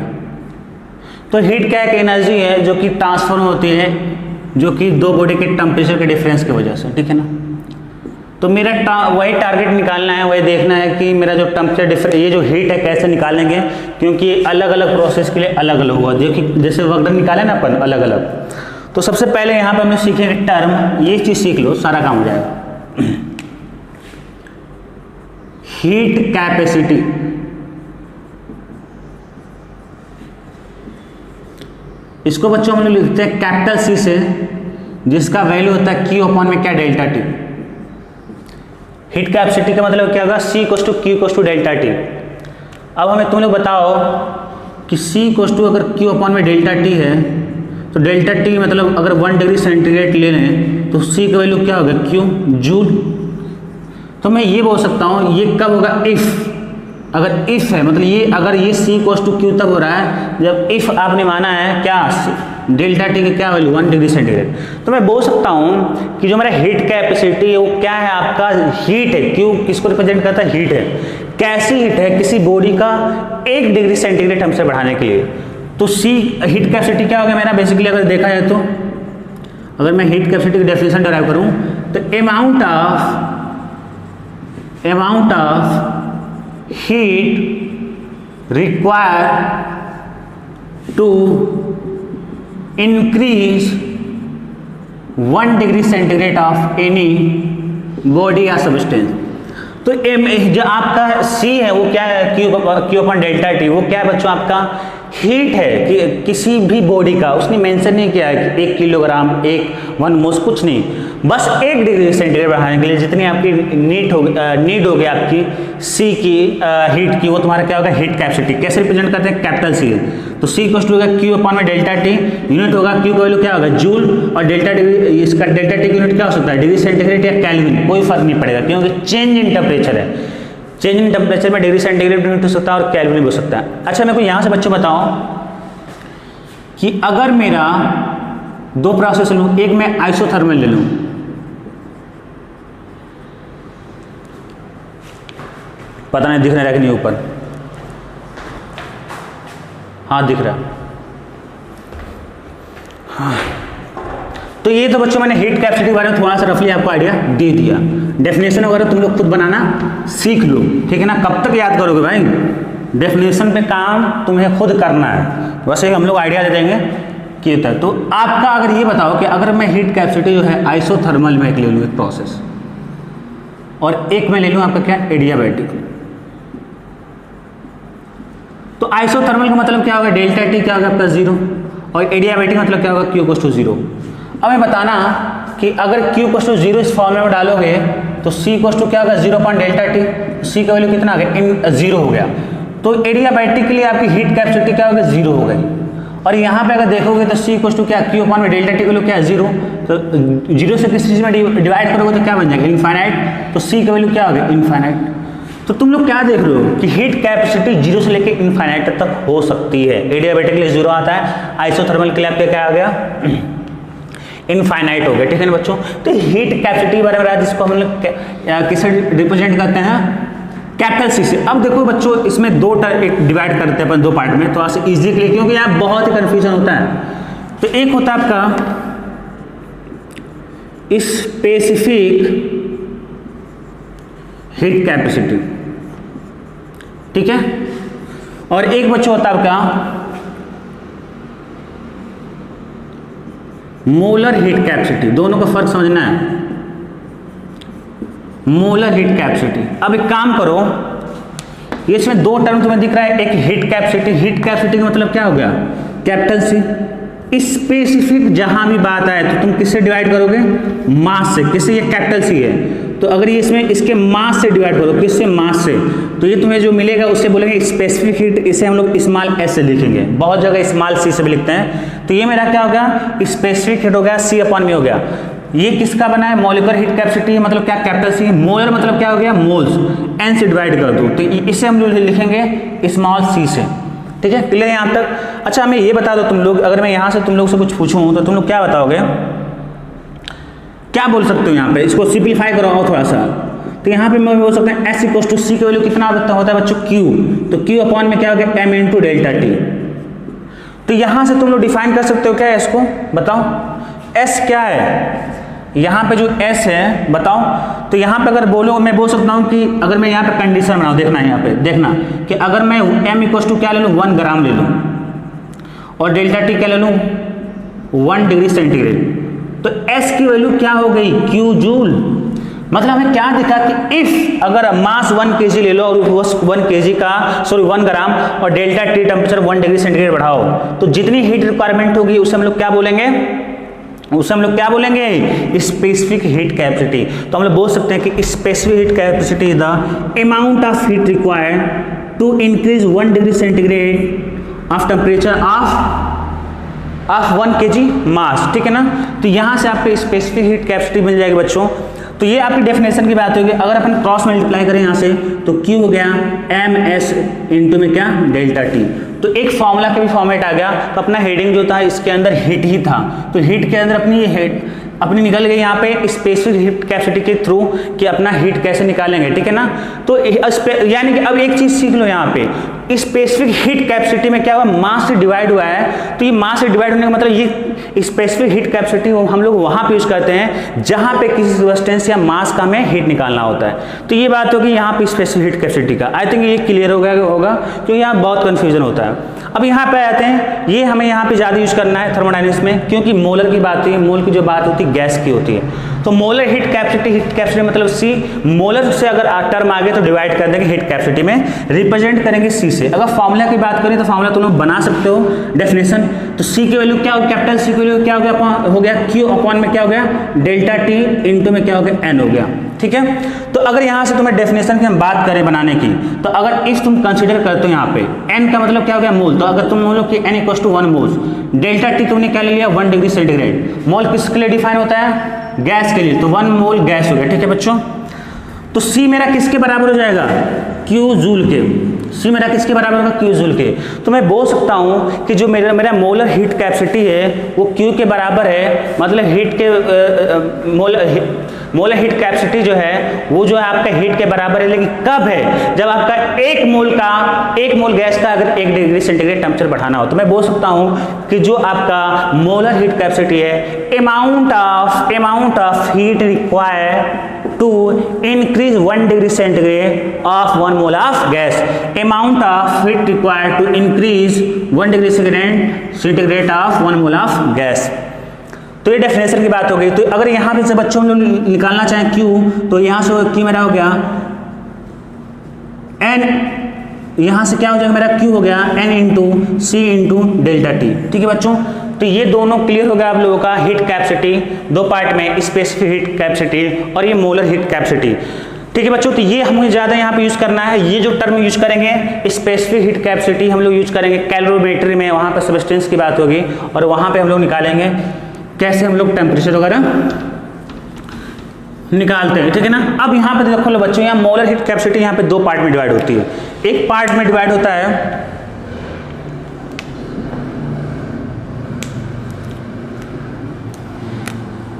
तो हीट क्या एक एनर्जी है जो कि ट्रांसफर होती है, जो कि दो बॉडी के टेम्परेचर के डिफरेंस की वजह से, ठीक है ना। तो मेरा वही टारगेट निकालना है, वही देखना है कि मेरा जो टेम्परेचर डिफरेंस, ये जो हीट है कैसे निकालेंगे, क्योंकि अलग अलग प्रोसेस के लिए अलग अलग हुआ, जो कि जैसे वर्क डन निकाले ना अपन अलग अलग। तो सबसे पहले यहाँ पे हमें सीखेंगे टर्म, ये चीज़ सीख लो, सारा काम हो जाएगा। हीट कैपेसिटी, इसको बच्चों हम लोग लिखते हैं कैपिटल सी से, जिसका वैल्यू होता है Q अपॉन में क्या, डेल्टा टी। हीट कैपेसिटी का मतलब क्या होगा, C equals to Q equals to delta t. अब हमें तुम लोग बताओ कि C इक्वल्स टू अगर Q अपॉन में डेल्टा टी है, तो डेल्टा टी मतलब अगर 1 डिग्री सेंटीग्रेड ले लें तो C का वैल्यू क्या होगा, Q जूल। तो मैं ये बोल सकता हूँ ये कब होगा, इफ़, अगर इफ़ है, मतलब ये अगर ये C इक्वल्स टू Q तब हो रहा है जब इफ़ आपने माना है क्या, डेल्टा टी की क्या वैल्यू 1 डिग्री सेंटीग्रेड। तो मैं बोल सकता हूँ कि जो मेरा हीट कैपेसिटी है वो क्या है, आपका हीट है। Q किसको रिप्रेजेंट करता है, हीट है। कैसी हीट है, किसी बॉडी का 1 डिग्री सेंटीग्रेड टेम्परेचर बढ़ाने के लिए। तो C हीट कैपेसिटी क्या होगा मेरा, बेसिकली अगर देखा जाए तो, अगर मैं हीट कैपेसिटी की डेफिनेशन डिराइव करूँ तो amount of heat required to increase 1 degree centigrade of any body या substance। तो जो आपका C है वो क्या है, Q अपॉन डेल्टा टी, वो क्या है बच्चों आपका हीट है कि किसी भी बॉडी का, उसने मेंशन नहीं किया है कि 1 किलोग्राम, 1 मोल, कुछ नहीं, बस 1 डिग्री सेंटीग्रेड बढ़ाने के लिए जितनी आपकी नीड होगी आपकी सी की हीट की, वो तुम्हारा क्या होगा, हीट कैपेसिटी। कैसे रिप्रेजेंट करते हैं, कैपिटल सी। तो सी इक्वल होगा क्यू अपॉन में डेल्टा टी, यूनिट होगा क्यू का वैल्यू क्या होगा, जूल, और डेल्टा टी, इसका डेल्टा टी की यूनिट क्या हो सकता है, डिग्री सेंटीग्रेड या केल्विन, कोई फर्क नहीं पड़ेगा क्योंकि चेंज इन टेम्परेचर है। चेंज इन टेम्परेचर में डिग्री सेंटीग्रेड यूनिट हो सकता है और केल्विन भी हो सकता है। अच्छा मेरे को यहाँ से बच्चों बताओ कि अगर मेरा 2 प्रोसेस लूँ, एक मैं आइसोथर्मल ले लूँ, पता नहीं दिख रहा है कि नहीं ऊपर, हाँ दिख रहा, हाँ। तो ये तो बच्चों मैंने हीट कैपेसिटी के बारे में थोड़ा सा रफली आपको आइडिया दे दिया। डेफिनेशन वगैरह तुम लोग खुद बनाना सीख लो, ठीक है ना। कब तक याद करोगे भाई, डेफिनेशन पे काम तुम्हें खुद करना है, वैसे हम लोग आइडिया दे देंगे कि होता है। तो आपका अगर ये बताओ कि अगर मैं हीट कैपेसिटी जो है आइसोथर्मल में एक ले लूँ, एक प्रोसेस, और एक मैं ले लूँ आपका क्या, एडियाबैटिक। तो आइसोथर्मल का मतलब क्या होगा, डेल्टा टी क्या होगा आपका 0, और एडियाबैटिक मतलब क्या होगा, क्यू इक्वल टू 0। अब मैं बताना कि अगर क्यू इक्वल टू 0 इस फॉर्मूले में डालोगे तो सी इक्वल टू क्या होगा, 0 अपॉन डेल्टा टी, सी का वैल्यू कितना आ गया, इन 0 हो गया। तो एडियाबैटिक के लिए आपकी हीट कैपेसिटी क्या होगा, 0 हो गई। और यहाँ पे अगर देखोगे तो सी इक्वल टू क्या, क्यू अपॉन में डेल्टा टी का वैल्यू क्या है, 0। तो 0 से किस चीज़ में डिवाइड करोगे तो क्या बन जाएगा, इनफाइनाइट। तो सी का वैल्यू क्या हो गया, इनफाइनाइट। तो तुम लोग क्या देख रहे हो कि हीट कैपेसिटी 0 से लेकर इनफाइनाइट तक हो सकती है। एडियाबैटिक के लिए 0 आता है, आइसोथर्मल के लिए आपका क्या आ गया, इनफाइनाइट हो गया, ठीक है ना बच्चों। तो हीट कैपेसिटी के बारे में रहा, जिसको हम लोग किससे रिप्रेजेंट करते हैं, कैपिटल सी से। अब देखो बच्चों इसमें डिवाइड करते हैं अपन 2 पार्ट में, तो ऐसे इजी के लिए, क्योंकि यहाँ बहुत ही कंफ्यूजन होता है। तो एक होता है आपका स्पेसिफिक हीट कैपेसिटी, ठीक है, और एक बच्चों होता है आपका मोलर हीट कैपेसिटी। दोनों का फर्क समझना है, मोलर हीट कैपेसिटी। अब एक काम करो, ये इसमें 2 टर्म तुम्हें दिख रहा है, एक हीट कैपेसिटी, हीट कैपेसिटी का मतलब क्या हो गया, कैपिटल सी। स्पेसिफिक जहां भी बात आए तो तुम किससे डिवाइड करोगे, मास से। किससे, ये कैपिटल सी है, तो अगर ये इसमें इसके मास से डिवाइड करो, किससे, मास से, तो ये तुम्हें जो मिलेगा उससे बोलेंगे स्पेसिफिक हीट। इसे हम लोग स्मॉल एस से लिखेंगे, बहुत जगह स्मॉल सी से भी लिखते हैं। तो ये मेरा क्या हो गया, स्पेसिफिक हीट हो गया, सी अपॉन में हो गया। ये किसका बना है, मॉलिक्यूलर हीट कैपेसिटी, मतलब क्या, कैपिटल सी। मोलर मतलब क्या हो गया, मोल्स, एन से डिवाइड कर दो, तो इसे हम लोग लिखेंगे स्मॉल सी से, ठीक है। क्लियर यहाँ तक। अच्छा हमें ये बता दो तुम लोग, अगर मैं यहाँ से तुम लोग से कुछ पूछूं तो तुम लोग क्या बताओगे, क्या बोल सकते हो यहाँ पे, इसको सिंपलीफाई कराओ थोड़ा सा। तो यहाँ पे मैं बोल सकते हैं एस इक्वल टू सी का वैल्यू कितना होता है बच्चों, क्यू। तो क्यू अपॉन में क्या हो गया, एम इंटू डेल्टा टी। तो यहाँ से तुम लोग डिफाइन कर सकते हो क्या है इसको, बताओ एस क्या है, यहाँ पे जो एस है बताओ। तो यहाँ पे अगर बोलो, मैं बोल सकता हूँ कि अगर मैं यहाँ पे कंडीशन बनाऊँ, देखना यहाँ पे, देखना कि अगर मैं एम इक्वल टू क्या ले लूँ, 1 ग्राम ले लूँ, और डेल्टा टी क्या ले लूँ, 1 डिग्री सेंटीग्रेड, तो एस की वैल्यू क्या हो गई, क्यू जूल। मतलब हमें क्या दिखा कि इफ अगर मास 1 kg ले लो और उस 1 kg का 1 ग्राम और delta T temperature 1 degree centigrade बढ़ाओ, तो जितनी हीट रिक्वायरमेंट होगी उसे हम लोग क्या बोलेंगे, स्पेसिफिक हीट कैपेसिटी। तो हम लोग बोल सकते हैं कि specific heat capacity is the amount of heat required to increase 1 degree centigrade of temperature of 1 kg mass, ठीक है ना। तो यहां से आपको स्पेसिफिक हीट कैपेसिटी मिल जाएगी बच्चों। तो ये आपकी डेफिनेशन की बात होगी। अगर अपन क्रॉस मल्टीप्लाई करें यहाँ से तो Q हो गया एम एस इंटू में क्या, डेल्टा टी। तो एक फॉर्मूला का भी फॉर्मेट आ गया। तो अपना हेडिंग जो था इसके अंदर हीट ही था, तो हीट के अंदर अपनी हीट अपनी निकल गई यहाँ पे स्पेसिफिक हीट कैपेसिटी के थ्रू कि अपना हीट कैसे निकालेंगे, ठीक है ना। तो यानी कि अब एक चीज सीख लो यहाँ पे, स्पेसिफिक हीट कैपेसिटी में क्या हुआ, मास से डिवाइड हुआ है। तो ये मास से डिवाइड होने का मतलब ये स्पेसिफिक हीट कैपेसिटी हम लोग वहां पे यूज करते हैं जहां पे किसी सब्सटेंस या मास का हमें हीट निकालना होता है। तो ये बात होगी यहाँ पे स्पेसिफिक हीट कैपेसिटी का। आई थिंक ये क्लियर हो गया होगा, क्योंकि यहाँ बहुत कंफ्यूजन होता है। अब यहाँ पे आते हैं, ये हमें यहाँ पे ज्यादा यूज करना है थर्मोडायनेमिक्स में, क्योंकि मोलर की बात है, मोल की जो बात होती है गैस की होती है। तो मोलर हीट कैपेसिटी मतलब सी, मोलर से अगर टर्म आगे तो डिवाइड कर देंगे हीट कैपेसिटी में, रिप्रेजेंट करेंगे सी से। अगर फॉर्मूला की बात करें तो फॉर्मूला तुम लोग बना सकते हो डेफिनेशन। तो सी की वैल्यू क्या हो, कैपिटल सी की वैल्यू क्या हो गया क्यू अपॉन में क्या हो गया डेल्टा टी इंटू में क्या हो गया एन हो गया। ठीक है, तो अगर यहाँ से तुम्हें डेफिनेशन की हम बात करें बनाने की, तो अगर इस तुम कंसीडर करते हो यहाँ पे n का मतलब क्या हो गया मोल, तो अगर तुम बोलो कि n equal to 1 moles, delta t तुमने क्या ले लिया 1 डिग्री सेंटीग्रेड। मोल किसके लिए डिफाइन होता है, गैस के लिए, तो 1 मोल गैस हो गया। ठीक है बच्चों, तो C मेरा किसके बराबर हो जाएगा, Q जूल के। C मेरा किसके बराबर होगा, Q जूल के। तो मैं बोल सकता हूँ कि जो मेरा मोलर हीट कैपेसिटी है वो Q के बराबर है, मतलब हीट के मोलर हीट कैपेसिटी जो है वो जो है आपका हीट के बराबर है। लेकिन कब है, जब आपका एक मोल गैस का अगर 1 डिग्री सेंटीग्रेड टेम्परेचर बढ़ाना हो, तो मैं बोल सकता हूँ कि जो आपका मोलर हीट कैपेसिटी है, amount of heat required to increase 1 degree centigrade of 1 mole of gas, amount of heat required to increase 1 degree centigrade of 1 mole of gas। तो ये डेफिनेशन की बात हो गई। तो अगर यहाँ पे से बच्चों लोग निकालना चाहें Q, तो यहाँ से Q मेरा हो गया N, यहाँ से क्या हो जाएगा मेरा Q हो गया N into C into delta T. ठीक है बच्चों, तो ये दोनों क्लियर हो गया आप लोगों का हीट कैपेसिटी, दो पार्ट में स्पेसिफिक हीट कैपेसिटी और ये मोलर हीट कैपेसिटी। ठीक है बच्चों, तो ये हमें ज़्यादा यहाँ पे यूज़ करना है। ये जो टर्म यूज करेंगे स्पेसिफिक हीट कैपेसिटी हम लोग यूज करेंगे कैलोरीमेट्री में, वहाँ पर सब्सटेंस की बात होगी और वहाँ पे हम लोग निकालेंगे कैसे हम लोग टेम्परेचर वगैरह निकालते हैं। ठीक है ना। अब यहाँ पे देखो लो बच्चों, यहाँ मोलर हीट कैपेसिटी यहाँ पे दो पार्ट में डिवाइड होती है। एक पार्ट में डिवाइड होता है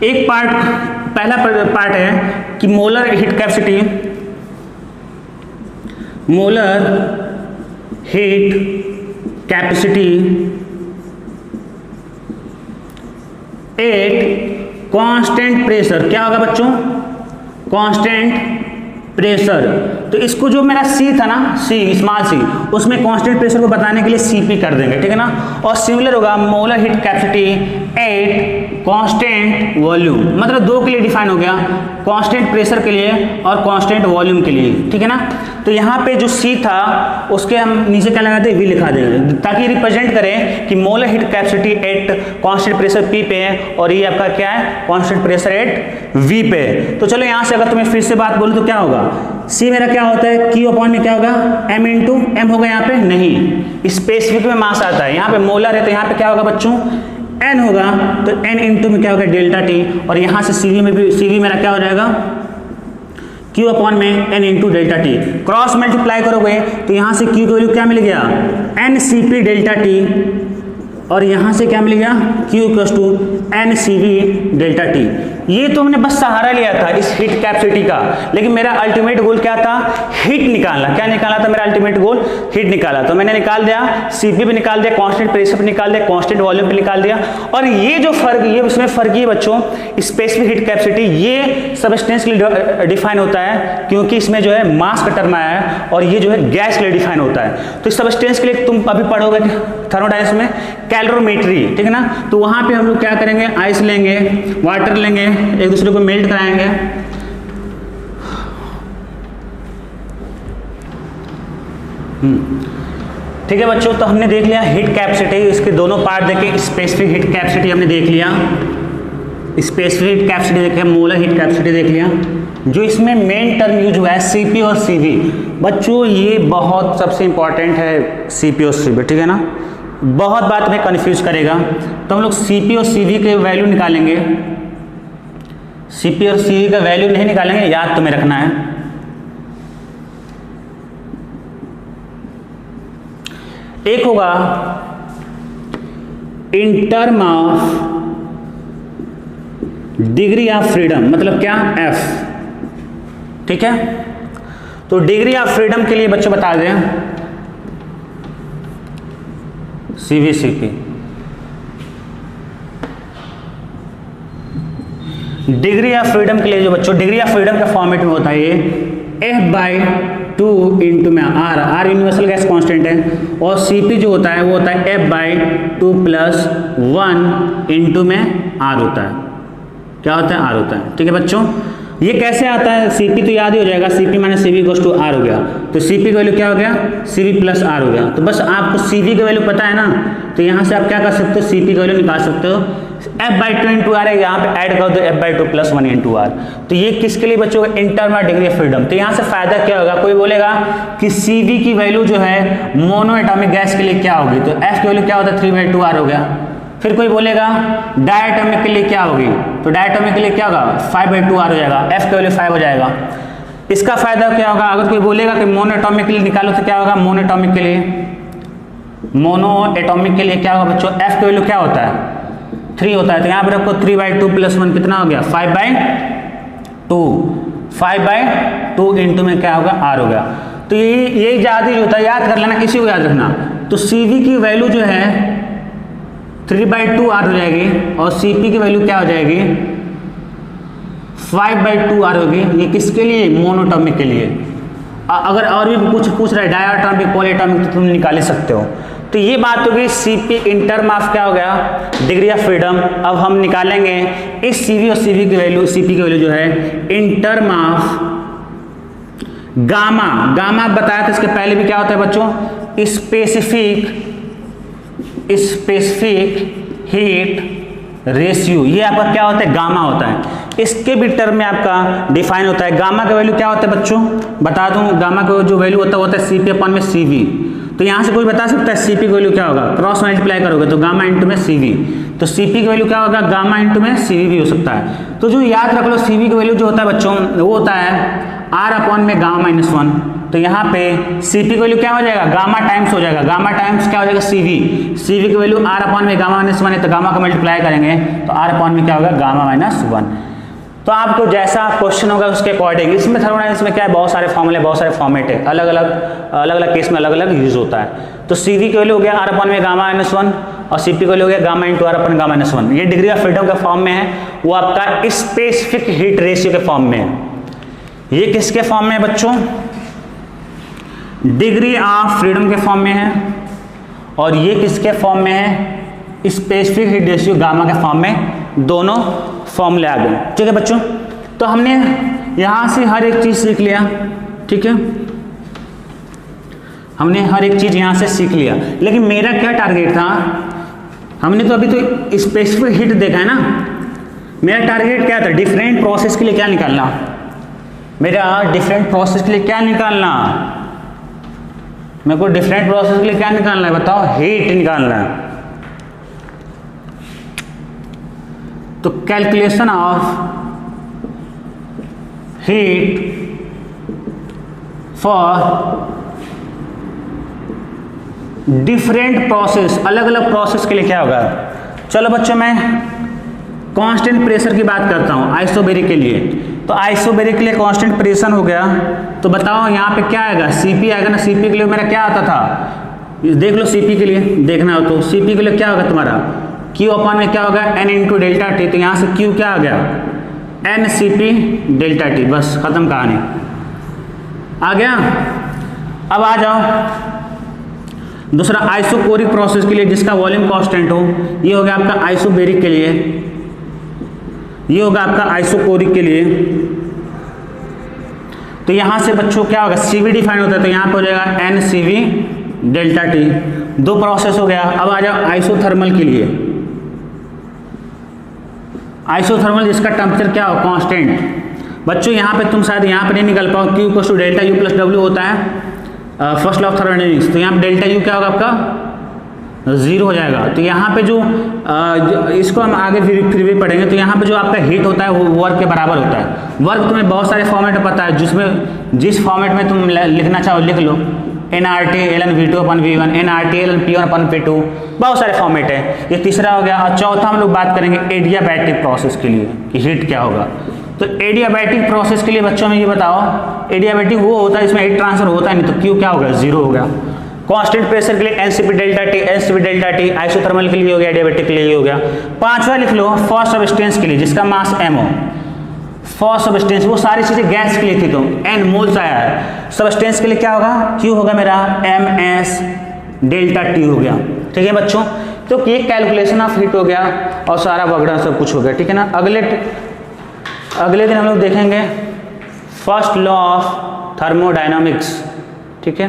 पहला पार्ट है कि molar heat capacity at constant pressure. क्या होगा बच्चों, कांस्टेंट प्रेशर। तो इसको जो मेरा सी था ना, सी स्मॉल सी, उसमें कांस्टेंट प्रेशर को बताने के लिए सीपी कर देंगे। ठीक है ना। और सिमिलर होगा molar heat capacity at constant volume, मतलब दो के लिए डिफाइन हो गया, कांस्टेंट प्रेशर के लिए और कांस्टेंट वॉल्यूम के लिए। ठीक है ना। तो यहाँ पे जो सी था उसके हम नीचे क्या लगाते हैं, वी लिखा देंगे, ताकि रिप्रेजेंट करें कि molar heat capacity at constant pressure P पे है और ये आपका क्या है, कांस्टेंट प्रेशर एट वी पे है। तो चलो यहाँ से अगर तुम्हें फिर से बात बोलूँ तो क्या होगा, सी मेरा क्या होता है, क्यू अपॉन में क्या होगा, एम इंटू एम होगा। यहाँ पे नहीं, स्पेसिफिक में मास आता है, यहाँ पे मोलर है तो यहाँ पे क्या होगा बच्चों, एन होगा, तो एन इंटू में क्या होगा डेल्टा टी, और यहाँ से सीवी में भी, सीवी मेरा क्या हो जाएगा, क्यू अपॉन में n into delta t. Cross multiply करोगे तो यहाँ से क्यू की वैल्यू क्या मिल गया, n c p delta t, और यहाँ से क्या मिल गया, q equals to n c v delta t. ये तो हमने बस सहारा लिया था इस हीट कैपेसिटी का, लेकिन मेरा अल्टीमेट गोल क्या था, हीट निकालना। क्या निकाला था मेरा अल्टीमेट गोल, हीट निकाला। तो मैंने निकाल दिया, सीपी पे निकाल दिया, कांस्टेंट प्रेशर पे निकाल दिया, कांस्टेंट वॉल्यूम पे निकाल दिया। और ये जो फर्क, ये उसमें फर्क ये बच्चों, स्पेसिफिक हीट कैपेसिटी ये सबस्टेंस के लिए डिफाइन होता है, क्योंकि इसमें जो है मास का टर्म आया है, और ये जो है गैस के लिए डिफाइन होता है। तो सबस्टेंस के लिए तुम अभी पढ़ोगे थर्मोडायनेमिक्स में कैलोरीमेट्री। ठीक है ना। तो वहां पे हम लोग क्या करेंगे, आइस लेंगे, वाटर लेंगे, एक दूसरे को मेल्ट कराएंगे। ठीक है बच्चों, तो हमने देख लिया हीट कैपेसिटी, इसके दोनों पार्ट देखे। स्पेसिफिक हीट कैपेसिटी हमने देख लिया, स्पेसिफिक हीट कैपेसिटी देखे, मोलर हीट कैपेसिटी देख लिया। जो इसमें मेन टर्म यूज हुआ है सीपी और सीवी। बच्चों ये बहुत सबसे इंपॉर्टेंट है, सीपी और सीवी। ठीक है ना। बहुत बात में कंफ्यूज करेगा, तो हम लोग सीपी और सीवी के वैल्यू निकालेंगे। सीपी और सीवी का वैल्यू नहीं निकालेंगे, याद तुम्हें रखना है। एक होगा in term of degree of freedom, मतलब क्या, एफ। ठीक है। तो डिग्री ऑफ फ्रीडम के लिए बच्चों बता दें सीवीसीपी। डिग्री ऑफ फ्रीडम के लिए जो बच्चों, डिग्री ऑफ फ्रीडम के फॉर्मेट में होता है ये F/2 इंटू में R यूनिवर्सल गैस कांस्टेंट है, और CP जो होता है वो होता है F/2 + 1 इंटू में R होता है। क्या होता है, R होता है। ठीक है बच्चों। ये कैसे आता है, Cp तो याद ही हो जाएगा, Cp minus Cv equals to R हो गया, तो Cp की वैल्यू क्या हो गया, Cv प्लस R हो गया। तो बस आपको Cv की वैल्यू पता है ना, तो यहाँ से आप क्या कर सकते हो, Cp की वैल्यू निकाल सकते हो, f/2 इंटू आर है, यहाँ पे ऐड कर दो f/2 प्लस 1 इंटू आर। तो ये किसके लिए बच्चों का इंटरनल डिग्री ऑफ फ्रीडम। तो यहाँ से फायदा क्या होगा, कोई बोलेगा कि Cv की वैल्यू जो है मोनो एटॉमिक गैस के लिए क्या होगी, तो f की वैल्यू क्या होता है 3/2 आर हो गया। फिर कोई बोलेगा डायटोमिक के लिए क्या होगी, तो डायटोमिक के लिए क्या होगा 5/2 आर हो जाएगा, f की वैल्यू 5 हो जाएगा। इसका फायदा क्या होगा, अगर कोई बोलेगा कि मोनो एटॉमिक के लिए निकालो तो क्या होगा, मोनो एटॉमिक के लिए क्या होगा बच्चों, f की वैल्यू क्या होता है 3 होता है, तो यहाँ पर रखो 3/2 प्लस 1 कितना हो गया 5/2 इंटू में क्या होगा r हो गया। तो ये ज्यादा जो होता है याद कर लेना, इसी को याद रखना। तो Cv की वैल्यू जो है 3/2 आर हो जाएगी और Cp की वैल्यू क्या हो जाएगी 5/2 आर होगी। ये किसके लिए, मोनोटॉमिक के लिए। अगर और भी कुछ पूछ रहा है डायटोमिक पॉलीएटॉमिक तो तुम निकाल ही सकते हो। तो ये बात होगी Cp इन टर्म ऑफ क्या हो गया, डिग्री ऑफ फ्रीडम। अब हम निकालेंगे इस Cv और Cp की वैल्यू जो है इन टर्म ऑफ गामा बताया था इसके पहले भी क्या होता है बच्चों, स्पेसिफिक हीट रेशियो, ये आपका क्या होता है गामा होता है। इसके भी टर्म में आपका डिफाइन होता है। गामा का वैल्यू क्या होता है बच्चों, बता दूं, गामा का जो वैल्यू होता है Cp/Cv। तो यहां से कोई बता सकता है Cp की वैल्यू क्या होगा, क्रॉस मल्टीप्लाई करोगे तो गामा इंटू में Cv, तो Cp की वैल्यू क्या होगा गामा इंटू में Cv भी हो सकता है। तो जो याद रख लो Cv की वैल्यू जो होता है बच्चों वो होता है R/γ-1। तो यहाँ पे Cp की वैल्यू क्या हो जाएगा, गामा टाइम्स हो जाएगा, गामा टाइम्स क्या हो जाएगा Cv की वैल्यू R/γ-1 है, तो गामा को मल्टीप्लाई करेंगे तो R/ क्या होगा γ-1। तो आपको जैसा क्वेश्चन होगा उसके अकॉर्डिंग, इसमें थर्मोडायनामिक्स में क्या है बहुत सारे फॉर्मूले, बहुत सारे फॉर्मेट है, अलग अलग केस में अलग अलग यूज होता है। तो Cv की वैल्यू हो गया R/γ-1 और Cp की वैल्यू हो गया गामा इंटू R/γ-1। ये डिग्री ऑफ फ्रीडम के फॉर्म में है, वो आपका स्पेसिफिक हीट रेशियो के फॉर्म में है। ये किसके फॉर्म में है बच्चों, डिग्री ऑफ फ्रीडम के फॉर्म में है, और ये किसके फॉर्म में है, स्पेसिफिक हीट रेशियो गामा के फॉर्म में। दोनों फॉर्मूले आ गए, ठीक है बच्चों। तो हमने यहां से हर एक चीज सीख लिया, ठीक है, हमने हर एक चीज यहां से सीख लिया। लेकिन मेरा क्या टारगेट था, हमने तो अभी तो स्पेसिफिक हीट देखा है ना, मेरा टारगेट क्या था, डिफरेंट प्रोसेस के लिए क्या निकालना, मेरे को डिफरेंट प्रोसेस के लिए क्या निकालना है, बताओ, हीट निकालना है। तो calculation of heat for different process, अलग अलग प्रोसेस के लिए क्या होगा। चलो बच्चों मैं कांस्टेंट प्रेशर की बात करता हूं आइसोबैरिक के लिए। तो आइसोबैरिक के लिए कांस्टेंट प्रेशर हो गया, तो बताओ यहाँ पे क्या आएगा, Cp आएगा ना। Cp के लिए मेरा क्या आता था, देख लो, Cp के लिए देखना हो तो Cp के लिए क्या होगा तुम्हारा Q/ में क्या होगा n इंटू डेल्टा टी। तो यहाँ से Q क्या आ गया NCp डेल्टा टी, बस खत्म कहानी, आ गया। अब आ जाओ दूसरा आइसोकोरिक प्रोसेस के लिए जिसका वॉल्यूम कांस्टेंट हो, ये हो गया आपका आइसोबैरिक के लिए, ये होगा आपका आइसोकोरिक के लिए। तो यहां से बच्चों क्या होगा, Cv डिफाइन होता है, तो यहां पे हो जाएगा NCv डेल्टा टी। दो प्रोसेस हो गया। अब आ जाओ आइसोथर्मल के लिए, आइसोथर्मल जिसका टेम्परेचर क्या हो कांस्टेंट। बच्चों यहाँ पे तुम शायद यहाँ पे नहीं निकल पाओ, Q = डेल्टा U + W होता है फर्स्ट लॉ ऑफ थर्मोडायनामिक्स। तो यहाँ पे डेल्टा U क्या होगा आपका 0 हो जाएगा। तो यहाँ पे जो इसको हम आगे फिर भी पढ़ेंगे। तो यहाँ पे जो आपका हीट होता है वो वर्क के बराबर होता है। वर्क तुम्हें बहुत सारे फॉर्मेट में पता है, जिसमें जिस फॉर्मेट में तुम लिखना चाहो लिख लो, nRT ln V2/V1, nRT ln P1/P2, बहुत सारे फॉर्मेट है। ये तीसरा हो गया। और चौथा हम लोग बात करेंगे एडियाबैटिक प्रोसेस के लिए कि हीट क्या होगा। तो एडियाबैटिक प्रोसेस के लिए बच्चों में ये बताओ, एडियाबैटिक वो होता है इसमें हीट ट्रांसफर होता है नहीं, तो Q क्या होगा 0 हो गया। कांस्टेंट प्रेशर के लिए NCp डेल्टा टी, आइसोथर्मल के लिए हो गया, एडियाबैटिक के लिए हो गया। पांचवा लिख लो फर्स्ट सब्सटेंस के लिए जिसका मास m हो। फर्स्ट सब्सटेंस वो सारी चीजें गैस के लिए थी, तो n मोल्स आया है। सब्सटेंस के लिए क्या होगा, Q होगा मेरा ms डेल्टा टी हो गया। ठीक है बच्चों, तो ये कैलकुलेशन ऑफ हीट हो गया और सारा वगैरह सब कुछ हो गया। ठीक है ना। अगले दिन हम लोग देखेंगे फर्स्ट लॉ ऑफ थर्मोडायनामिक्स, ठीक है।